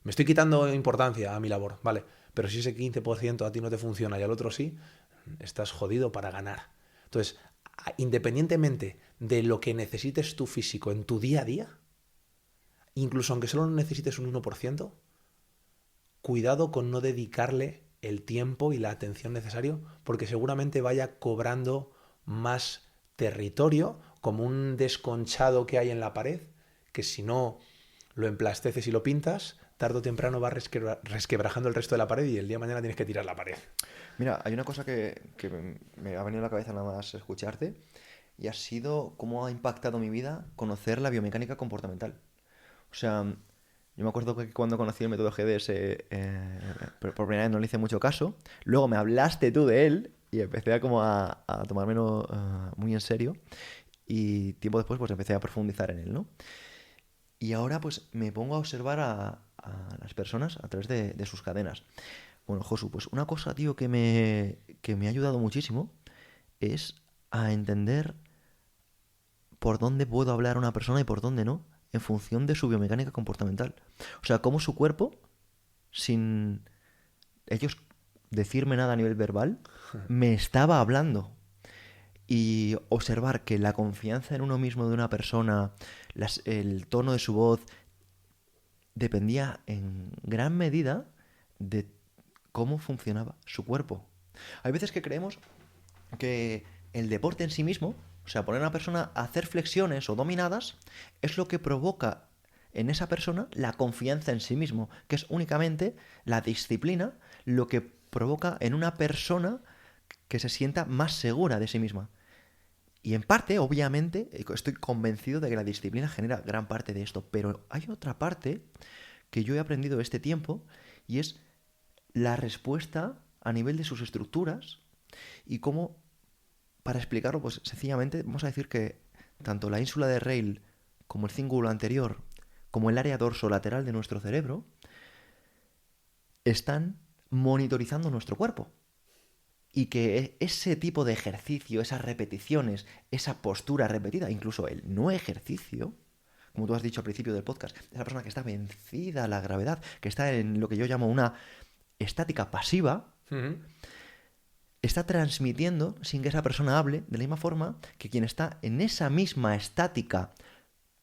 me estoy quitando importancia a mi labor, vale, pero si ese 15% a ti no te funciona y al otro sí, estás jodido para ganar. Entonces, independientemente de lo que necesites tu físico en tu día a día, incluso aunque solo necesites un 1%, cuidado con no dedicarle el tiempo y la atención necesario, porque seguramente vaya cobrando más territorio, como un desconchado que hay en la pared, que si no lo emplasteces y lo pintas, tarde o temprano va resquebrajando el resto de la pared y el día de mañana tienes que tirar la pared. Mira, hay una cosa que me ha venido a la cabeza nada más escucharte, y ha sido cómo ha impactado mi vida conocer la biomecánica comportamental. O sea, Yo me acuerdo que cuando conocí el método GDS, por primera vez no le hice mucho caso. Luego me hablaste tú de él y empecé a tomármelo muy en serio. Y tiempo después pues empecé a profundizar en él, ¿no? Y ahora pues me pongo a observar a las personas a través de sus cadenas. Bueno, Josu, pues una cosa, tío, que me ha ayudado muchísimo es a entender por dónde puedo hablar a una persona y por dónde no, en función de su biomecánica comportamental. O sea, cómo su cuerpo, sin ellos decirme nada a nivel verbal, me estaba hablando. Y observar que la confianza en uno mismo de una persona, el tono de su voz, dependía en gran medida de cómo funcionaba su cuerpo. Hay veces que creemos que el deporte en sí mismo, o sea, poner a una persona a hacer flexiones o dominadas, es lo que provoca en esa persona la confianza en sí mismo, que es únicamente la disciplina lo que provoca en una persona que se sienta más segura de sí misma. Y en parte, obviamente, estoy convencido de que la disciplina genera gran parte de esto, pero hay otra parte que yo he aprendido este tiempo y es la respuesta a nivel de sus estructuras y cómo, para explicarlo, pues sencillamente vamos a decir que tanto la ínsula de Rayleigh como el cíngulo anterior, como el área dorsolateral de nuestro cerebro, están monitorizando nuestro cuerpo. Y que ese tipo de ejercicio, esas repeticiones, esa postura repetida, incluso el no ejercicio, como tú has dicho al principio del podcast, esa persona que está vencida a la gravedad, que está en lo que yo llamo una estática pasiva, está transmitiendo sin que esa persona hable, de la misma forma que quien está en esa misma estática,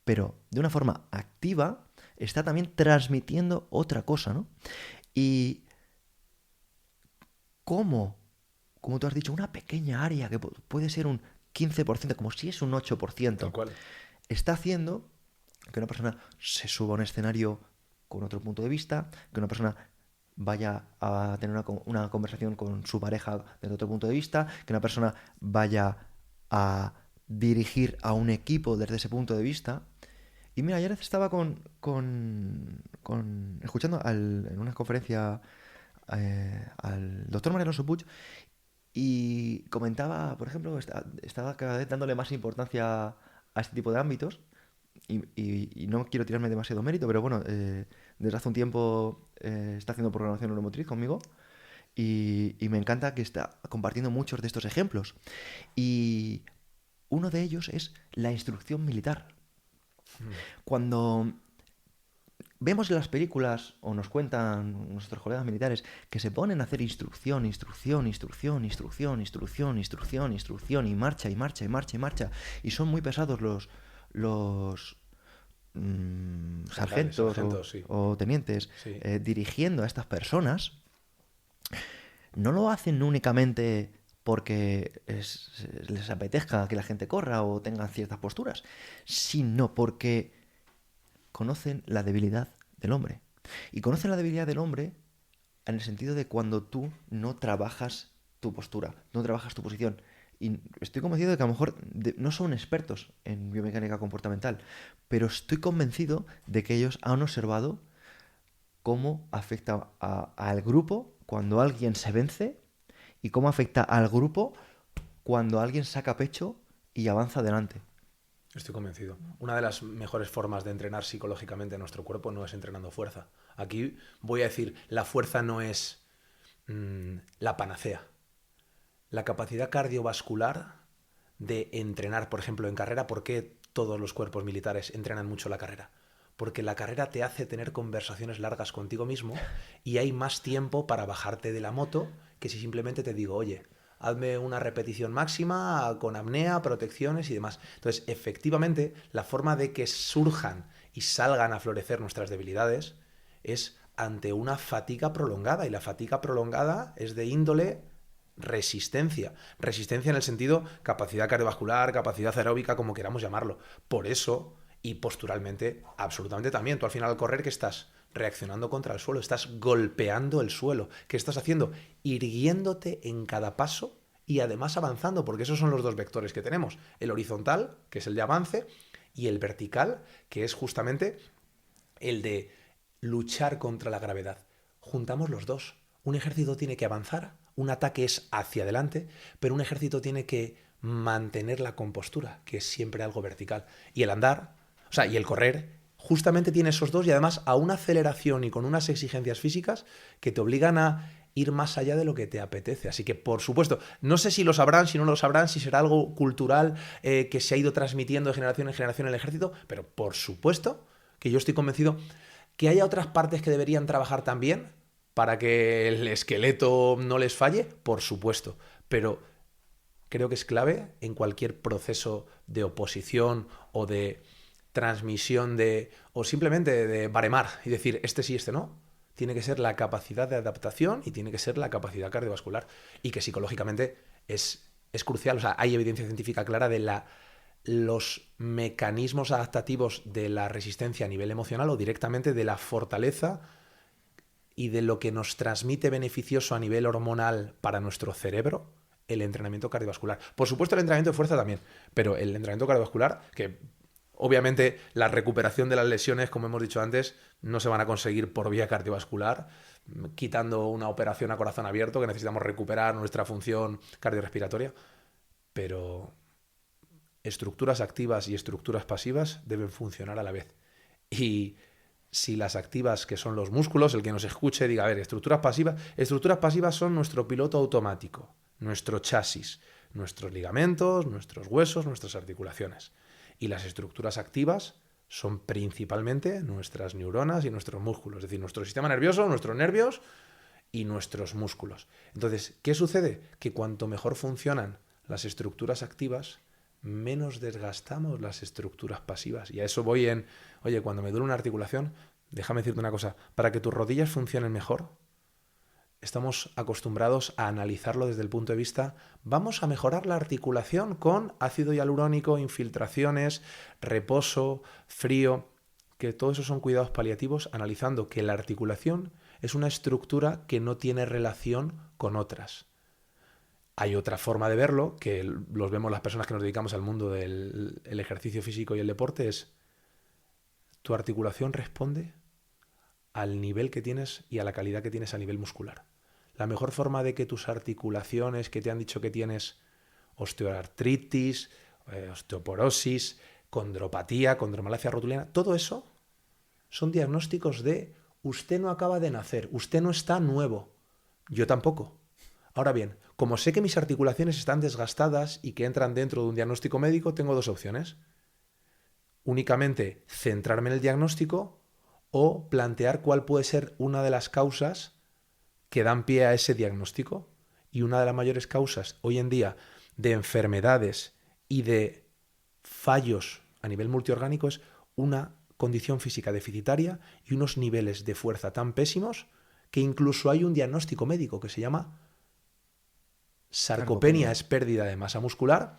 pero de una forma activa, está también transmitiendo otra cosa, ¿no? Y cómo, como tú has dicho, una pequeña área que puede ser un 15%, como si es un 8%, Tal cual. está haciendo que una persona se suba a un escenario con otro punto de vista, que una persona vaya a tener una conversación con su pareja desde otro punto de vista, que una persona vaya a dirigir a un equipo desde ese punto de vista. Y mira, ayer estaba escuchando en una conferencia al doctor Mariano Sopuch y comentaba, por ejemplo, estaba cada vez dándole más importancia a este tipo de ámbitos y no quiero tirarme demasiado mérito, pero bueno, desde hace un tiempo está haciendo programación neuromotriz conmigo y me encanta que está compartiendo muchos de estos ejemplos. Y uno de ellos es la instrucción militar. Cuando vemos en las películas o nos cuentan nuestros colegas militares que se ponen a hacer instrucción y marcha y marcha y marcha y marcha y son muy pesados los sargentos sí. o tenientes Sí. dirigiendo a estas personas, no lo hacen únicamente porque les apetezca que la gente corra o tengan ciertas posturas, sino porque conocen la debilidad del hombre. Y conocen la debilidad del hombre en el sentido de cuando tú no trabajas tu postura, no trabajas tu posición. Y estoy convencido de que a lo mejor no son expertos en biomecánica comportamental, pero estoy convencido de que ellos han observado cómo afecta al grupo cuando alguien se vence y cómo afecta al grupo cuando alguien saca pecho y avanza adelante. Estoy convencido. Una de las mejores formas de entrenar psicológicamente nuestro cuerpo no es entrenando fuerza. Aquí voy a decir, la fuerza no es la panacea. La capacidad cardiovascular de entrenar, por ejemplo, en carrera, ¿por qué todos los cuerpos militares entrenan mucho la carrera? Porque la carrera te hace tener conversaciones largas contigo mismo y hay más tiempo para bajarte de la moto que si simplemente te digo, oye, hazme una repetición máxima con apnea, protecciones y demás. Entonces, efectivamente, la forma de que surjan y salgan a florecer nuestras debilidades es ante una fatiga prolongada, y la fatiga prolongada es de índole resistencia. Resistencia en el sentido capacidad cardiovascular, capacidad aeróbica, como queramos llamarlo. Por eso, y posturalmente, absolutamente también. Tú al final al correr, ¿qué estás? Reaccionando contra el suelo, estás golpeando el suelo. ¿Qué estás haciendo? Irguiéndote en cada paso y además avanzando, porque esos son los dos vectores que tenemos. El horizontal, que es el de avance, y el vertical, que es justamente el de luchar contra la gravedad. Juntamos los dos. Un ejército tiene que avanzar, un ataque es hacia adelante, pero un ejército tiene que mantener la compostura, que es siempre algo vertical. Y el andar, o sea, y el correr, justamente tiene esos dos y además a una aceleración y con unas exigencias físicas que te obligan a ir más allá de lo que te apetece. Así que, por supuesto, no sé si lo sabrán, si no lo sabrán, si será algo cultural que se ha ido transmitiendo de generación en generación en el ejército, pero por supuesto que yo estoy convencido que haya otras partes que deberían trabajar también para que el esqueleto no les falle, por supuesto, pero creo que es clave en cualquier proceso de oposición o de transmisión o simplemente de baremar y decir este sí, este no. Tiene que ser la capacidad de adaptación y tiene que ser la capacidad cardiovascular y que psicológicamente es crucial. O sea, hay evidencia científica clara de los mecanismos adaptativos de la resistencia a nivel emocional o directamente de la fortaleza y de lo que nos transmite beneficioso a nivel hormonal para nuestro cerebro el entrenamiento cardiovascular. Por supuesto el entrenamiento de fuerza también, pero el entrenamiento cardiovascular, que obviamente la recuperación de las lesiones, como hemos dicho antes, no se van a conseguir por vía cardiovascular, quitando una operación a corazón abierto, que necesitamos recuperar nuestra función cardiorrespiratoria, pero estructuras activas y estructuras pasivas deben funcionar a la vez. Y si las activas, que son los músculos, el que nos escuche diga, a ver, estructuras pasivas son nuestro piloto automático, nuestro chasis, nuestros ligamentos, nuestros huesos, nuestras articulaciones. Y las estructuras activas son principalmente nuestras neuronas y nuestros músculos, es decir, nuestro sistema nervioso, nuestros nervios y nuestros músculos. Entonces, ¿qué sucede? Que cuanto mejor funcionan las estructuras activas, menos desgastamos las estructuras pasivas. Y a eso voy oye, cuando me duele una articulación, déjame decirte una cosa, para que tus rodillas funcionen mejor, estamos acostumbrados a analizarlo desde el punto de vista, vamos a mejorar la articulación con ácido hialurónico, infiltraciones, reposo, frío, que todo eso son cuidados paliativos, analizando que la articulación es una estructura que no tiene relación con otras. Hay otra forma de verlo, que los vemos las personas que nos dedicamos al mundo del ejercicio físico y el deporte, es tu articulación responde al nivel que tienes y a la calidad que tienes a nivel muscular. La mejor forma de que tus articulaciones, que te han dicho que tienes osteoartritis, osteoporosis, condropatía, condromalacia rotuliana, todo eso son diagnósticos de usted no acaba de nacer, usted no está nuevo, yo tampoco. Ahora bien, como sé que mis articulaciones están desgastadas y que entran dentro de un diagnóstico médico, tengo dos opciones. Únicamente centrarme en el diagnóstico o plantear cuál puede ser una de las causas que dan pie a ese diagnóstico. Y una de las mayores causas hoy en día de enfermedades y de fallos a nivel multiorgánico es una condición física deficitaria y unos niveles de fuerza tan pésimos que incluso hay un diagnóstico médico que se llama sarcopenia, es pérdida de masa muscular,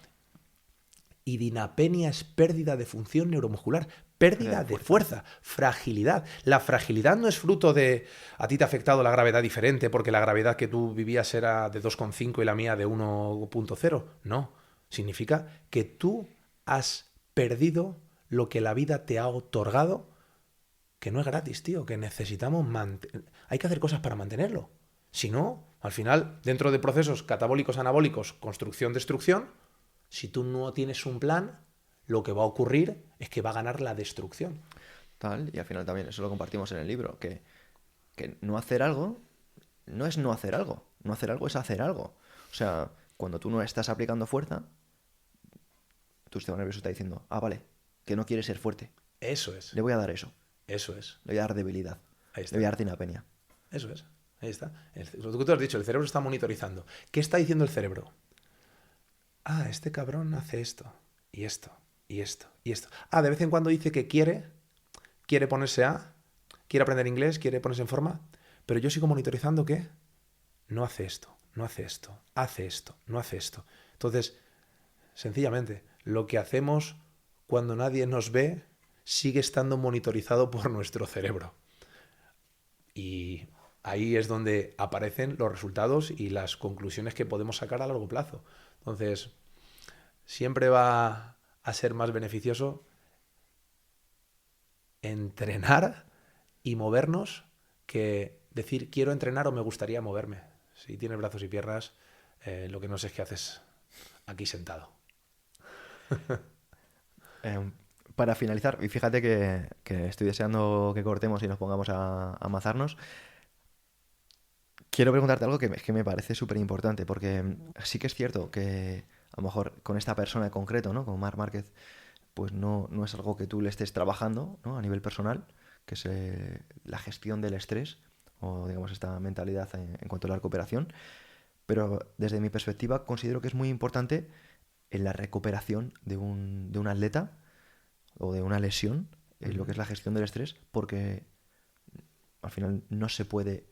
y dinapenia es pérdida de función neuromuscular, pérdida de fuerza, fragilidad. La fragilidad no es fruto de a ti te ha afectado la gravedad diferente porque la gravedad que tú vivías era de 2,5 y la mía de 1,0. No, significa que tú has perdido lo que la vida te ha otorgado, que no es gratis, tío, que necesitamos hay que hacer cosas para mantenerlo. Si no, al final, dentro de procesos catabólicos, anabólicos, construcción, destrucción, si tú no tienes un plan, lo que va a ocurrir es que va a ganar la destrucción. Tal, y al final también, eso lo compartimos en el libro, que no hacer algo no es no hacer algo. No hacer algo es hacer algo. O sea, cuando tú no estás aplicando fuerza, tu sistema nervioso está diciendo, vale, que no quieres ser fuerte. Eso es. Le voy a dar eso. Eso es. Le voy a dar debilidad. Ahí está. Le voy a dar dinapenia. Eso es. Ahí está. Lo que tú has dicho, el cerebro está monitorizando. ¿Qué está diciendo el cerebro? Ah, este cabrón hace esto, y esto, y esto, y esto. Ah, de vez en cuando dice que quiere ponerse quiere aprender inglés, quiere ponerse en forma, pero yo sigo monitorizando que no hace esto, no hace esto, hace esto, no hace esto. Entonces, sencillamente, lo que hacemos cuando nadie nos ve sigue estando monitorizado por nuestro cerebro. Y ahí es donde aparecen los resultados y las conclusiones que podemos sacar a largo plazo. Entonces, siempre va a ser más beneficioso entrenar y movernos que decir quiero entrenar o me gustaría moverme. Si tienes brazos y piernas, lo que no sé es qué haces aquí sentado. Eh, para finalizar, y fíjate que estoy deseando que cortemos y nos pongamos a amazarnos, quiero preguntarte algo que me parece súper importante, porque sí que es cierto que a lo mejor con esta persona en concreto, ¿no? Con Marc Márquez, pues no es algo que tú le estés trabajando, ¿no? A nivel personal, que es la gestión del estrés o digamos esta mentalidad en cuanto a la recuperación, pero desde mi perspectiva considero que es muy importante en la recuperación de un atleta o de una lesión, en lo que es la gestión del estrés, porque al final no se puede,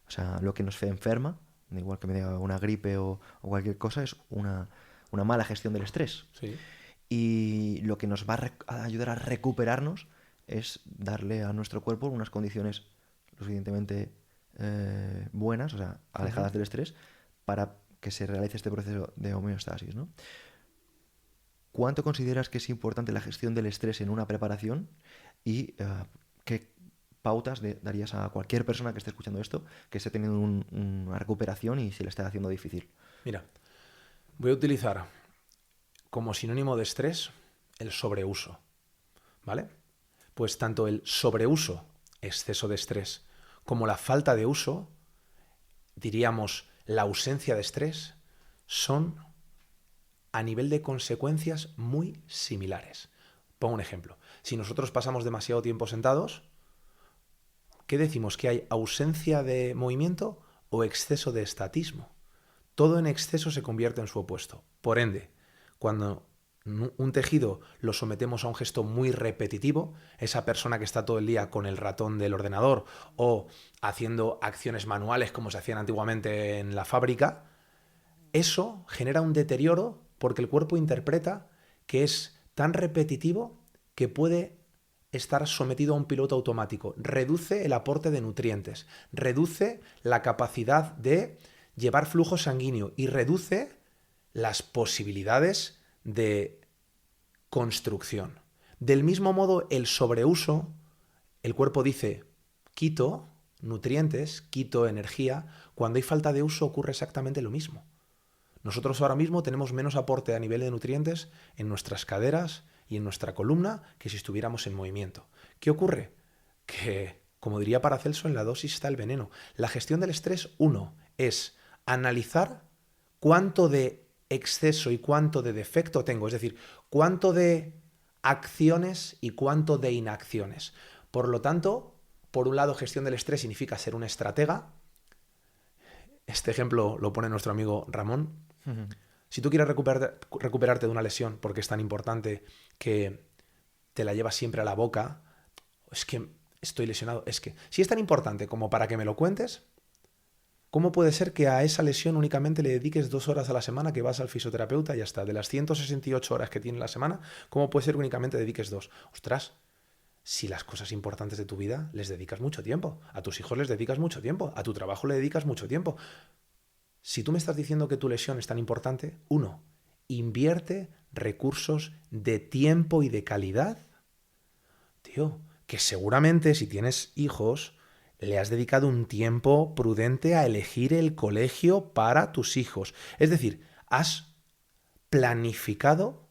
o sea, lo que nos enferma, da igual que me diga una gripe o cualquier cosa, es una mala gestión del estrés. Sí. Y lo que nos va a ayudar a recuperarnos es darle a nuestro cuerpo unas condiciones lo suficientemente buenas, o sea, alejadas del estrés, para que se realice este proceso de homeostasis, ¿no? ¿Cuánto consideras que es importante la gestión del estrés en una preparación y qué pautas darías a cualquier persona que esté escuchando esto, que esté teniendo una recuperación y se le esté haciendo difícil? Mira, voy a utilizar como sinónimo de estrés el sobreuso, ¿vale? Pues tanto el sobreuso, exceso de estrés, como la falta de uso, diríamos la ausencia de estrés, son a nivel de consecuencias muy similares. Pongo un ejemplo. Si nosotros pasamos demasiado tiempo sentados, ¿qué decimos? ¿Que hay ausencia de movimiento o exceso de estatismo? Todo en exceso se convierte en su opuesto. Por ende, cuando un tejido lo sometemos a un gesto muy repetitivo, esa persona que está todo el día con el ratón del ordenador o haciendo acciones manuales como se hacían antiguamente en la fábrica, eso genera un deterioro porque el cuerpo interpreta que es tan repetitivo que puede estar sometido a un piloto automático. Reduce el aporte de nutrientes, reduce la capacidad de llevar flujo sanguíneo y reduce las posibilidades de construcción. Del mismo modo, el sobreuso, el cuerpo dice, quito nutrientes, quito energía. Cuando hay falta de uso ocurre exactamente lo mismo. Nosotros ahora mismo tenemos menos aporte a nivel de nutrientes en nuestras caderas y en nuestra columna que si estuviéramos en movimiento. ¿Qué ocurre? Que, como diría Paracelso, en la dosis está el veneno. La gestión del estrés, uno, es analizar cuánto de exceso y cuánto de defecto tengo, es decir, cuánto de acciones y cuánto de inacciones. Por lo tanto, por un lado, gestión del estrés significa ser un estratega. Este ejemplo lo pone nuestro amigo Ramón. Si tú quieres recuperarte de una lesión porque es tan importante que te la llevas siempre a la boca, es que estoy lesionado, es que si es tan importante como para que me lo cuentes, ¿cómo puede ser que a esa lesión únicamente le dediques 2 horas a la semana que vas al fisioterapeuta y ya está? De las 168 horas que tiene la semana, ¿cómo puede ser que únicamente dediques 2? Ostras, si las cosas importantes de tu vida les dedicas mucho tiempo, a tus hijos les dedicas mucho tiempo, a tu trabajo le dedicas mucho tiempo. Si tú me estás diciendo que tu lesión es tan importante, uno, invierte recursos de tiempo y de calidad. Tío, que seguramente si tienes hijos, le has dedicado un tiempo prudente a elegir el colegio para tus hijos. Es decir, has planificado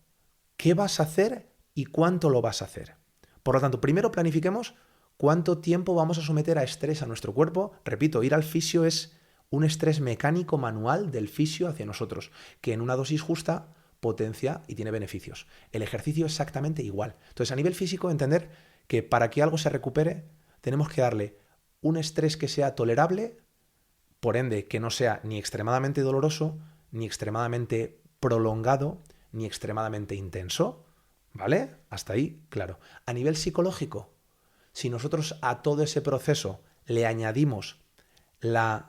qué vas a hacer y cuánto lo vas a hacer. Por lo tanto, primero planifiquemos cuánto tiempo vamos a someter a estrés a nuestro cuerpo. Repito, ir al fisio es un estrés mecánico manual del fisio hacia nosotros, que en una dosis justa potencia y tiene beneficios. El ejercicio es exactamente igual. Entonces, a nivel físico, entender que para que algo se recupere, tenemos que darle un estrés que sea tolerable, por ende, que no sea ni extremadamente doloroso, ni extremadamente prolongado, ni extremadamente intenso. ¿Vale? Hasta ahí, claro. A nivel psicológico, si nosotros a todo ese proceso le añadimos la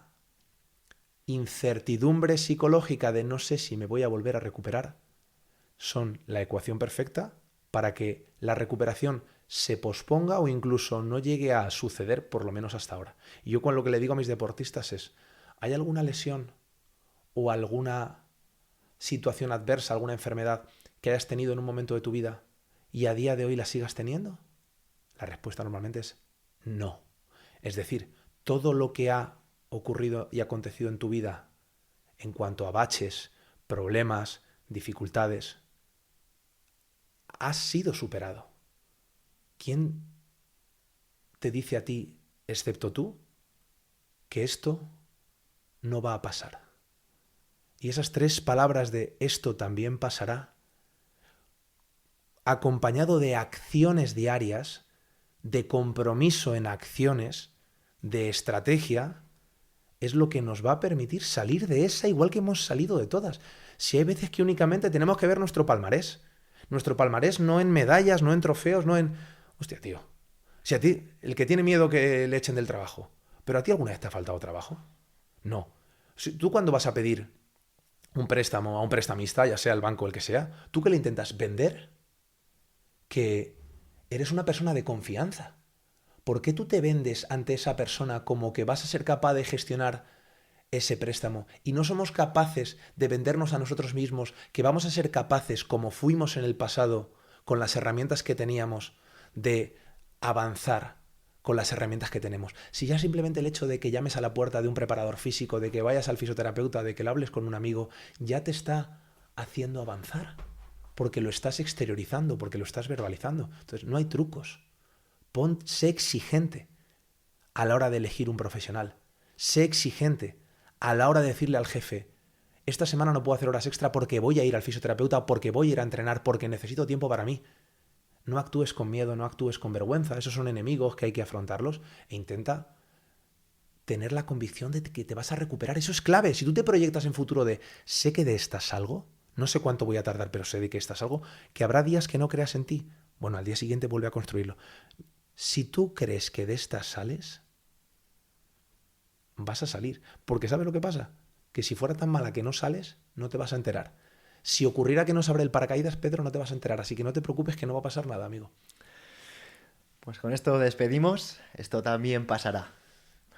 incertidumbre psicológica de no sé si me voy a volver a recuperar, son la ecuación perfecta para que la recuperación se posponga o incluso no llegue a suceder, por lo menos hasta ahora. Y yo con lo que le digo a mis deportistas es, ¿hay alguna lesión o alguna situación adversa, alguna enfermedad que hayas tenido en un momento de tu vida y a día de hoy la sigas teniendo? La respuesta normalmente es no. Es decir, todo lo que ha ocurrido y acontecido en tu vida en cuanto a baches, problemas, dificultades, ha sido superado. ¿Quién te dice a ti, excepto tú, que esto no va a pasar? Y esas 3 palabras de esto también pasará, acompañado de acciones diarias, de compromiso en acciones, de estrategia, es lo que nos va a permitir salir de esa igual que hemos salido de todas. Si hay veces que únicamente tenemos que ver nuestro palmarés no en medallas, no en trofeos, no en... Hostia, tío, si a ti, el que tiene miedo que le echen del trabajo, ¿pero a ti alguna vez te ha faltado trabajo? No. Si tú cuando vas a pedir un préstamo a un prestamista, ya sea el banco o el que sea, ¿tú qué le intentas vender? Que eres una persona de confianza. ¿Por qué tú te vendes ante esa persona como que vas a ser capaz de gestionar ese préstamo? Y no somos capaces de vendernos a nosotros mismos, que vamos a ser capaces, como fuimos en el pasado, con las herramientas que teníamos, de avanzar con las herramientas que tenemos. Si ya simplemente el hecho de que llames a la puerta de un preparador físico, de que vayas al fisioterapeuta, de que lo hables con un amigo, ya te está haciendo avanzar, porque lo estás exteriorizando, porque lo estás verbalizando. Entonces, no hay trucos. Sé exigente a la hora de elegir un profesional. Sé exigente a la hora de decirle al jefe, esta semana no puedo hacer horas extra porque voy a ir al fisioterapeuta, porque voy a ir a entrenar, porque necesito tiempo para mí. No actúes con miedo, no actúes con vergüenza. Esos son enemigos que hay que afrontarlos. E intenta tener la convicción de que te vas a recuperar. Eso es clave. Si tú te proyectas en futuro de sé que de esta salgo, no sé cuánto voy a tardar, pero sé de que esta salgo, que habrá días que no creas en ti. Bueno, al día siguiente vuelve a construirlo. Si tú crees que de estas sales, vas a salir. Porque ¿sabes lo que pasa? Que si fuera tan mala que no sales, no te vas a enterar. Si ocurriera que no se abre el paracaídas, Pedro, no te vas a enterar. Así que no te preocupes que no va a pasar nada, amigo. Pues con esto despedimos. Esto también pasará.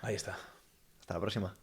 Ahí está. Hasta la próxima.